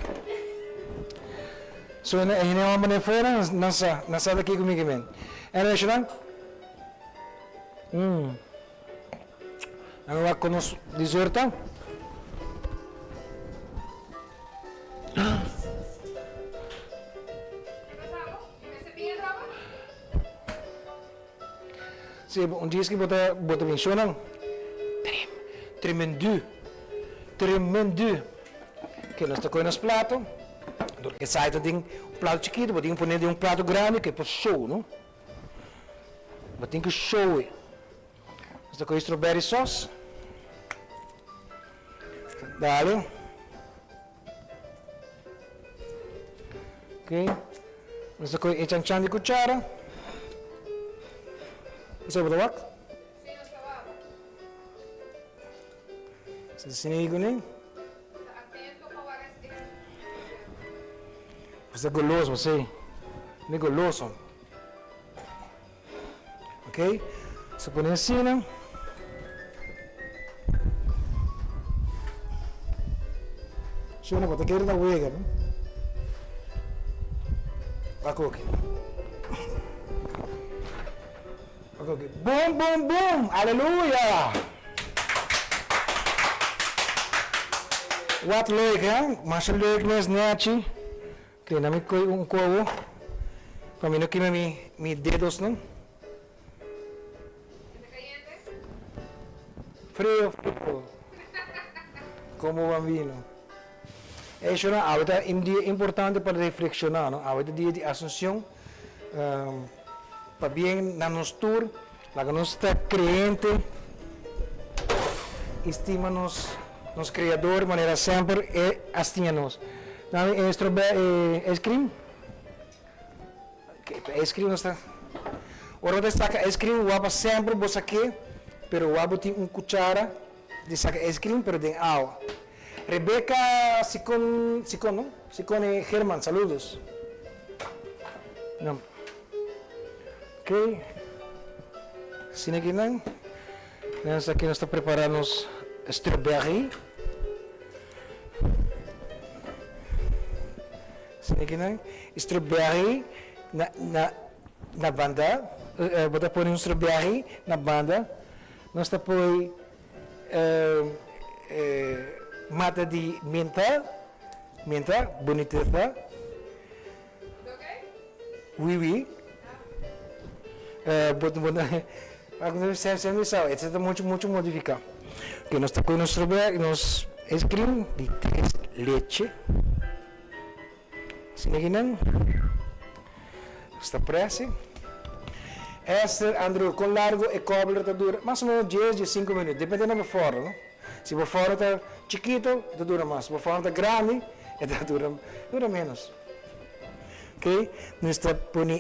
Speaker 2: So, hinawa mo na fora, nasa daqui comigo, man. Ano, Shona? Ano wak ko nos deserta? Sì, un disco bota bem Shona. Tremendo. Que nós tocamos nos pratos. Que sai tem prato chiquito, mas tem que pôr prato grande que é para show, não? Mas tem que show. Nós tocamos strawberry sauce. Dale. Ok. Nós tocamos echan de cuchara. Você vai dar? Sini gini. Você é goloso, você. Não é goloso. Ok? Você põe assim, né? Deixa eu ver, quero dar uega, né? Aqui. Ok. Boom! Aleluia! Wat leuk, hè? Maar zo leuk mes neti. Que na mi un covo. Para mí no quema mis dedos, ¿no? Frío. Como bambino. Eso no, ahorita es un día importante para reflexionar, ¿no? Ahorita es día de Asunción. Para bien, na nos tour, la que nos está creyente. estima nos criador, maneira sempre é astinha-nos. Dá-me ice cream? Ice cream não está. Ora, você saca ice cream, o aba sempre você aqui, pero o aba tem cuchara de saca ice cream, pero tem água. Rebeca Sicon Herman, saludos. Não. Ok. Assim aqui não. Nós aqui nós estamos preparando os strawberry. Assim aqui não. Strawberry na banda. Bota pôr um strawberry na banda. Nós estamos pôr mata de menta, bonita, tá? Oui. Etc. Muito modificar. Ok, nós estamos com nosso ice cream de 3 leite. Assim aqui não. Está pressa. Esse, Andrew, com largo e cobbler está dura mais ou menos 10 a 5 minutos, dependendo do fora, não? Se o fora está chiquito, está dura mais. Se o fora está grande, está dura menos. Ok? Nós estamos pondo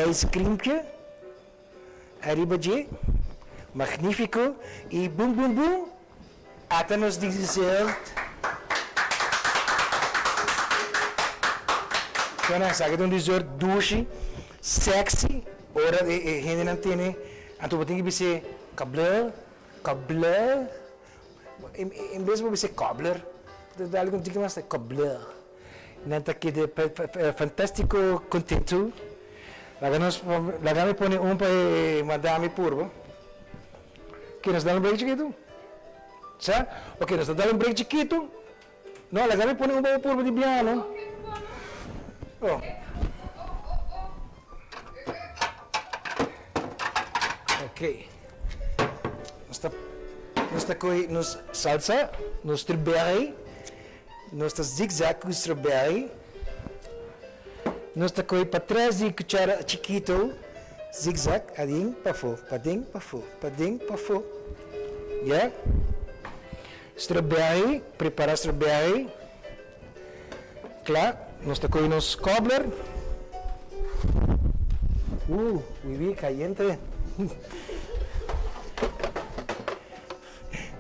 Speaker 2: ice cream arriba de magnífico e boom, até nos dessert. Então, sabe que um dessert dushi, sexy, ora a gente não tem, então tem que ser cobbler, em vez de ser cobbler, dá algum tipo mais de cobbler. Não está aqui de fantástico contento. Lá me põe para madame purva. Que nos dá break chiquito? Sabe? Ok, nos dá break chiquito. Não, lá me põe para purva de piano. Oh. Ok. Nós está com nos salsa, nos strawberry, nós está zigzag com strawberry. Nós está com para trás de cuchara chiquito, zigzag, ading, pafo, pading, pafo. Yeah? Strawberry, prepara strawberry. Claro, nós está com nos cobbler. Muy caliente.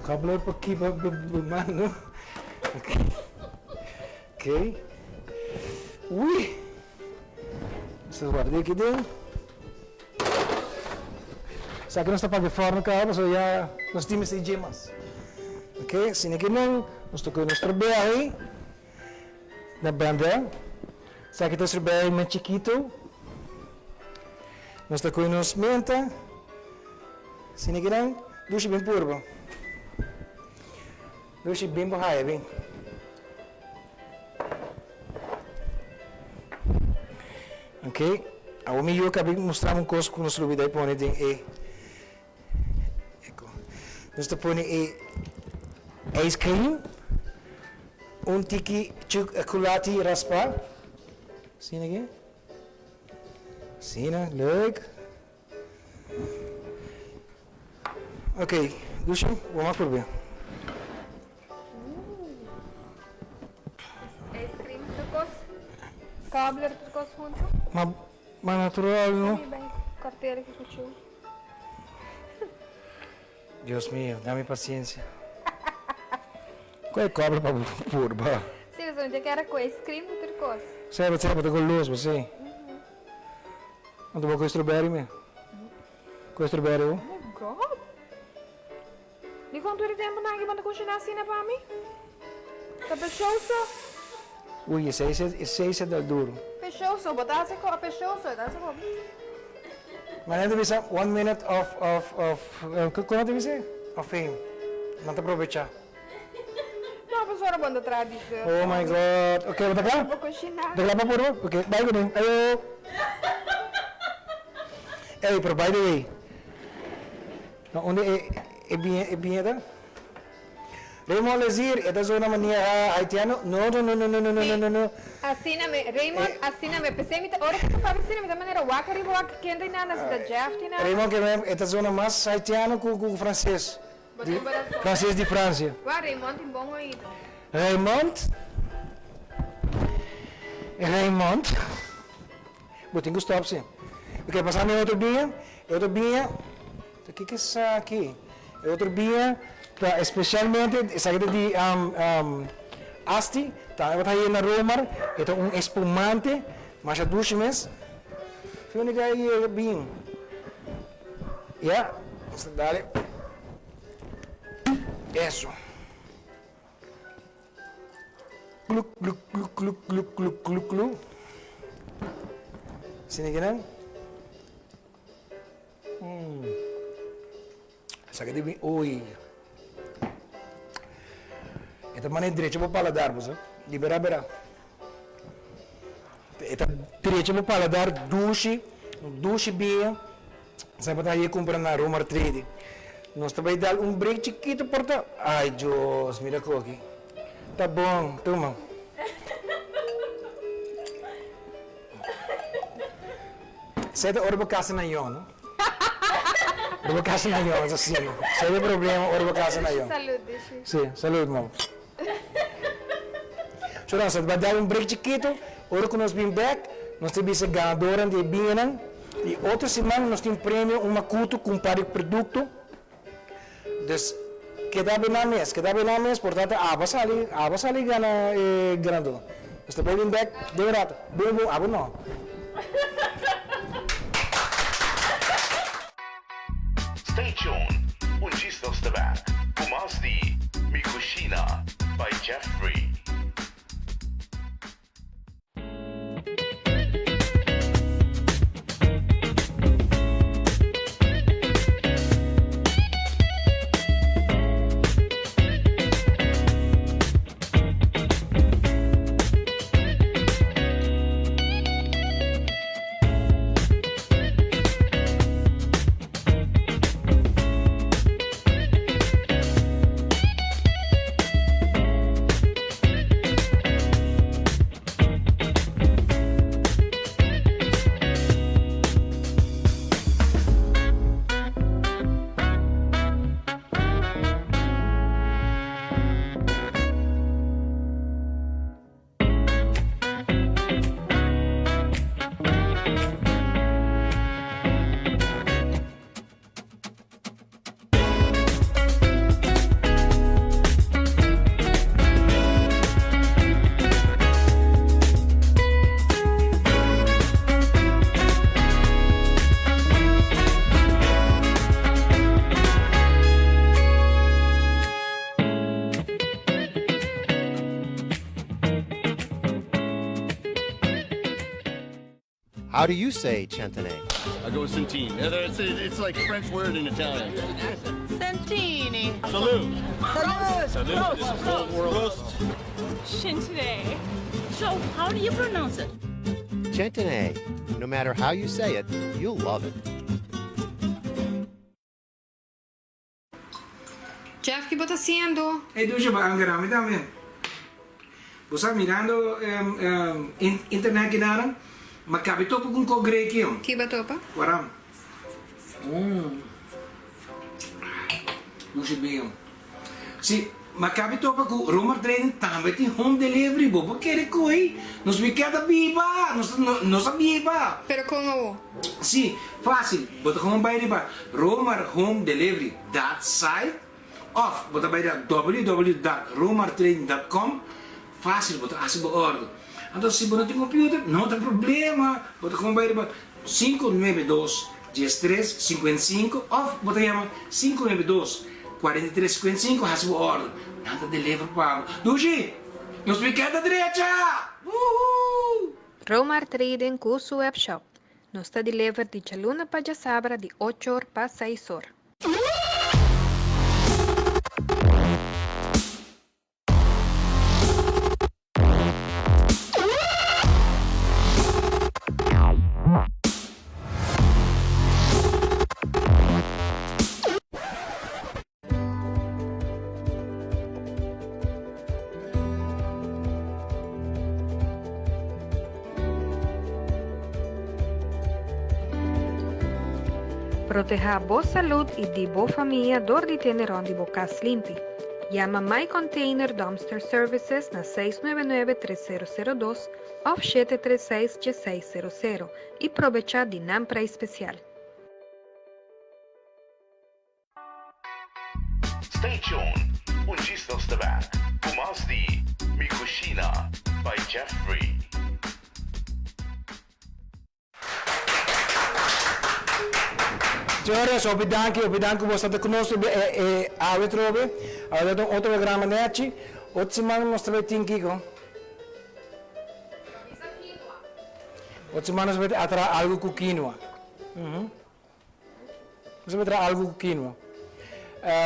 Speaker 2: Cobbler por aqui, mano. Ok. Ui. Vocês guardem aqui dentro. Sabe que nós estamos para fora no carro, so já nós temos as gemas. Ok, assim aqui não, nós tocamos no strawberry na banda. Sabe que tem strawberry mais chiquito. Nós tocamos nos menta. Assim aqui não, dushi bem purbo. Dushi bem borraia, bem. Ok, a eu acabei de mostrar uma coisa que nós vamos pôr em nós estamos pondo ice cream, tiki chocolate raspa, assim aqui, assim, leuk. Ok, Dushi, vamos provar.
Speaker 8: Ice cream turcos, cobbler turcos junto.
Speaker 2: Mas natural, não?
Speaker 8: Bem, carteira que curtiu.
Speaker 2: Deus mío, dá-me paciência. Qual é cobra para purba?
Speaker 8: Sim, mas onde é que era com ice cream ou turcos?
Speaker 2: Sabe, você com luz, você? Não tomou com strawberry mesmo? Com strawberry,
Speaker 8: Oh my god! Di quanto tempo não é que Cushina assim para mim? Tá pechoso?
Speaker 2: Ui, esse é del duro.
Speaker 8: Pechoso, botasse com pechoso, dá se com.
Speaker 2: Mas não deve ser 1 minute como deve ser? Of fame. Não te aproveitar.
Speaker 8: Não, professora, banda tradição.
Speaker 2: Oh my god. Ok, vou tocar?
Speaker 8: Vou Cushina.
Speaker 2: Tocar para puro? Ok, bye good. Ayo. Hey, pero by the way. Onde é bem, Raymond Lazir, esta zona mania haitiano? No.
Speaker 8: Assiname, Raymond, assiname, pesemita, ora que tu faz assiname da maneira waka ribo waka kenda ina na da Jeff tina.
Speaker 2: Raymond que esta zona mais haitiano com francês. Francês de França.
Speaker 8: Ué, Raymond tem bom ouído.
Speaker 2: Raymond? Vou ter que gostar sim. Porque passar em outro dia, o que é isso aqui? Outro dia, especialmente, essa aqui de asti, tá? Eu vou na Roma, então espumante, mas a dushi mesmo. Fica aí bem. Yeah, dale. Eso. Gluk, gluk, gluk, gluk, gluk, gluk, gluk, gluk. Sini ganun. Sakit din. Uy. Ito man yung diretso mo paladar mo, sa? Di bera-bera. Ito diretso mo paladar, dushi bem. Sabe pa tayo comprar na Romar Trade. Nós também dar break chiquito porta. Ai, Deus, mira aqui. Tá bom, toma. Sete ora ba casa na yon, no? Ora ba casa na yon, assim. Sete problema, ora ba casa na yon.
Speaker 8: Salud, Dishi.
Speaker 2: Sim, salud, ma'am. So, nós vai dar break chiquito. Ora que nós vim back, nós temos esse ganador de bienang. E outra semana nós temos prêmio, um macuto com vários produtos. Dus, queda bem na mês, portanto, abas ali ganador. Nós também vim back, de verdade, bom, abo não.
Speaker 4: Stay tuned. Ungista oss tillbaka på Mazdi med Cushina by Jeffrey.
Speaker 6: How do you say centene?
Speaker 7: I go centine. It's like a French word in Italian.
Speaker 15: Santini.
Speaker 7: Salute.
Speaker 15: Salute.
Speaker 7: This is World War Roast.
Speaker 15: Centene. So, how do you pronounce it?
Speaker 6: Centene. No matter how you say it, you'll love it.
Speaker 9: Jeff, ¿qué estás haciendo?
Speaker 2: Dushi ba ang garami también. Busa mirando internet kinaran, magkabito po kung kogreki yun.
Speaker 9: Kiba to pa?
Speaker 2: Waram. Dushi ba yun? Si, magkabito pa kung rumor training também tem home delivery, bo. Porque ele coi, nos bicada biba, nos biba.
Speaker 9: Pero como?
Speaker 2: Si, fácil. Bota como bayari ba? Rumor home delivery that site of bota bayari www.romartraining.com. Fácil, bota assim ba ordo. Então, se você não tem computer, não tem problema. Bota como bayari ba? 592-1355 of bota chama 592-4355 hasi ba ordo. Nada deliver pa. Dushi, nos bicada direita!
Speaker 10: Romar Trading Kusu Web Shop. Nos está deliver de Chaluna para Jasabra de 8 horas para 6 horas. Proteja a boa saúde e de boa família dor de tenerão de bocas limpi. Llama My Container Dumpster Services na 699-3002 ou 736-1600 e aproveita de nampra especial.
Speaker 4: Stay tuned. Un'gista stabak. Kumasti. Mi Cushina by Jeffrey.
Speaker 2: Senhores, obrigado por estar conosco. Avete outro programa neti. Outra semana nós também temos aqui. Outra semana nós vamos trazer algo com quinoa. Nós vamos trazer algo com quinoa.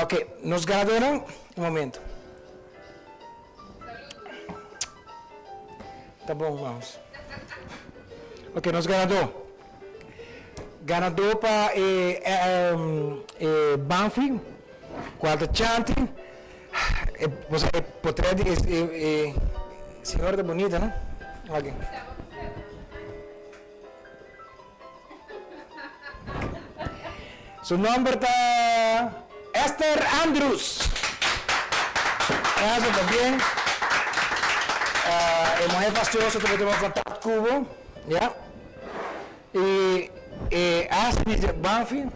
Speaker 2: Ok, nos ganadores, um momento. Tá bom, vamos. Ok, nos ganadores. Ganador para Banfi, quarta chante. Você portrait senhora bonita, né? Ok. Seu nome está Esther Andrews. Essa também. É mulher fastiosa, também temos contato com o yeah. Essa de Banfi, me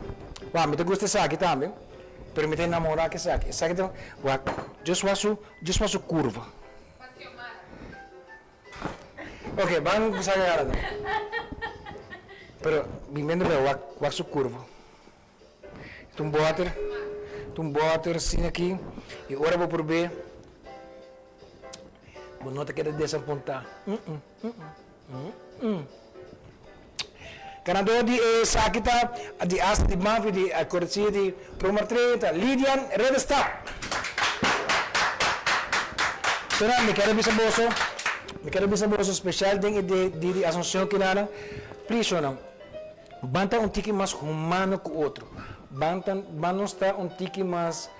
Speaker 2: gusta essa aqui também. Permite namorar que essa aqui. Essa aqui tem, just faço curva. Ok, vamos começar agora. Pero, vivendo bem, faço curva. Tu botar assim aqui, e agora vou por B. Vou não te querer desapontar. Ganador de Sakita, de Asa de Banfi, de cortesia de Promar 30, Lidian Redestap. Então, me quero bisaboso especial de Assunção que nada. Please, não. Banta um tique mais humano que o outro. Banta está um tique mais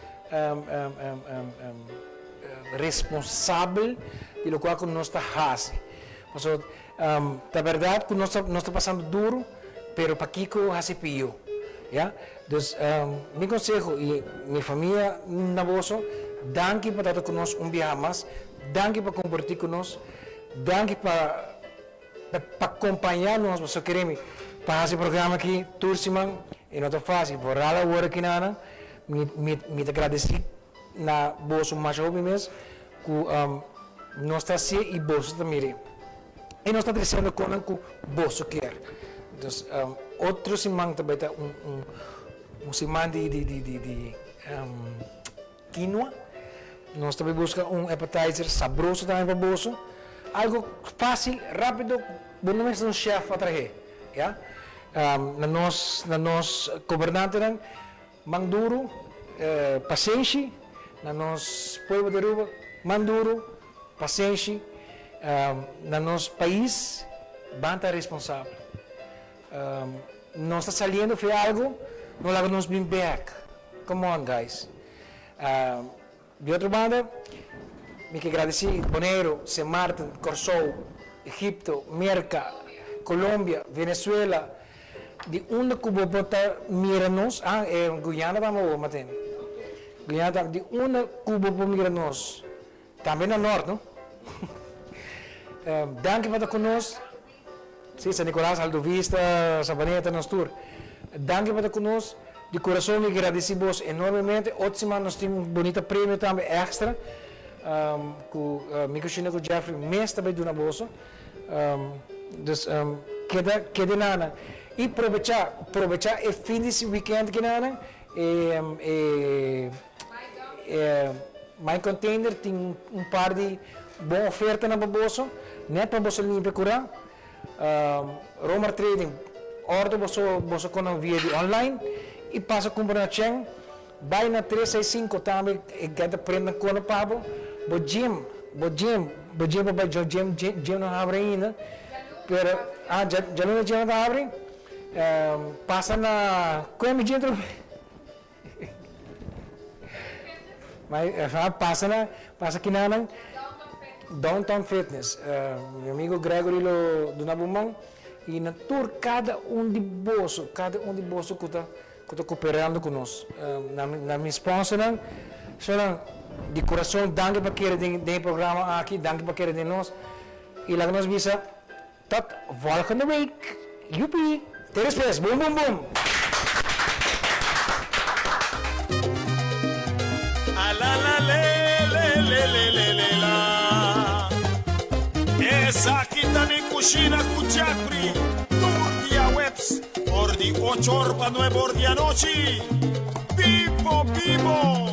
Speaker 2: responsável de lo qual nós está fazendo. Da verdade que nós está passando duro, pero para Kiko hace pio, yeah? Dus meu conselho e minha família na bolso, danke para estar conosco dia mais, danke para compartilhar conosco, danke para acompanhar nós, você queremos para esse programa aqui, Turciman, e não é fácil, por lá agora aqui nada, me agradecer na bolso mais jovem mesmo, que nós está assim e bolso também. E nós estamos dizendo com o bolso quer. Então, outro semana também está semana de quinoa. Nós também buscamos appetizer saboroso também para o bolso. Algo fácil, rápido, não é um chefe para trazer. Yeah? Na nossa governante, manduro, paciência. Na nosso povo de Aruba, manduro, paciência. No nosso país, banta responsável. Nós está saliendo foi algo, não leva nos bem back. Come on, guys. De outra banda, me que agradecer Bonaire, San Martín, Corsou, Egipto, Merca, Colômbia, Venezuela, de onde que vou botar mira-nos, Guyana vamos matar. Guyana, de onde que vou mira-nos, também no norte, não? Danke para estar conosco. Sim, San Nicolás, Aldo Vista, Sabaneta, nosso tour. Danke para estar conosco. De coração, me agradecemos enormemente. Outra semana nós temos um bonito prêmio também extra. Com Cushina, com Jeffrey, mês também do bolsa. Queda nada. E aproveitar o fim de weekend que nada. My Container tem par de boa oferta na bolsa. Net para você limpar curar. Romer Trading, order você com via de online e passa a comprar na Cheng. Vai na 365 também e gata prenda com o pabo. Bo gym para gym não abre ainda. Pero já não gym não abre. Passa na como gym mas passa aqui na Downtown Fitness, meu amigo Gregory do Nabumang, e na tour cada um de bolso que que está cooperando conosco. Na minha sponsor, de coração, danke para querer do programa aqui, danke para querer de nós. E lá nós visa, tot volgende week. Joepie, ter spes, boom, boom, boom.
Speaker 1: Esa kita mi Cushina Cuchapri, Turdia Webs, por di 8 para 9 de la noche. Vivo, vivo.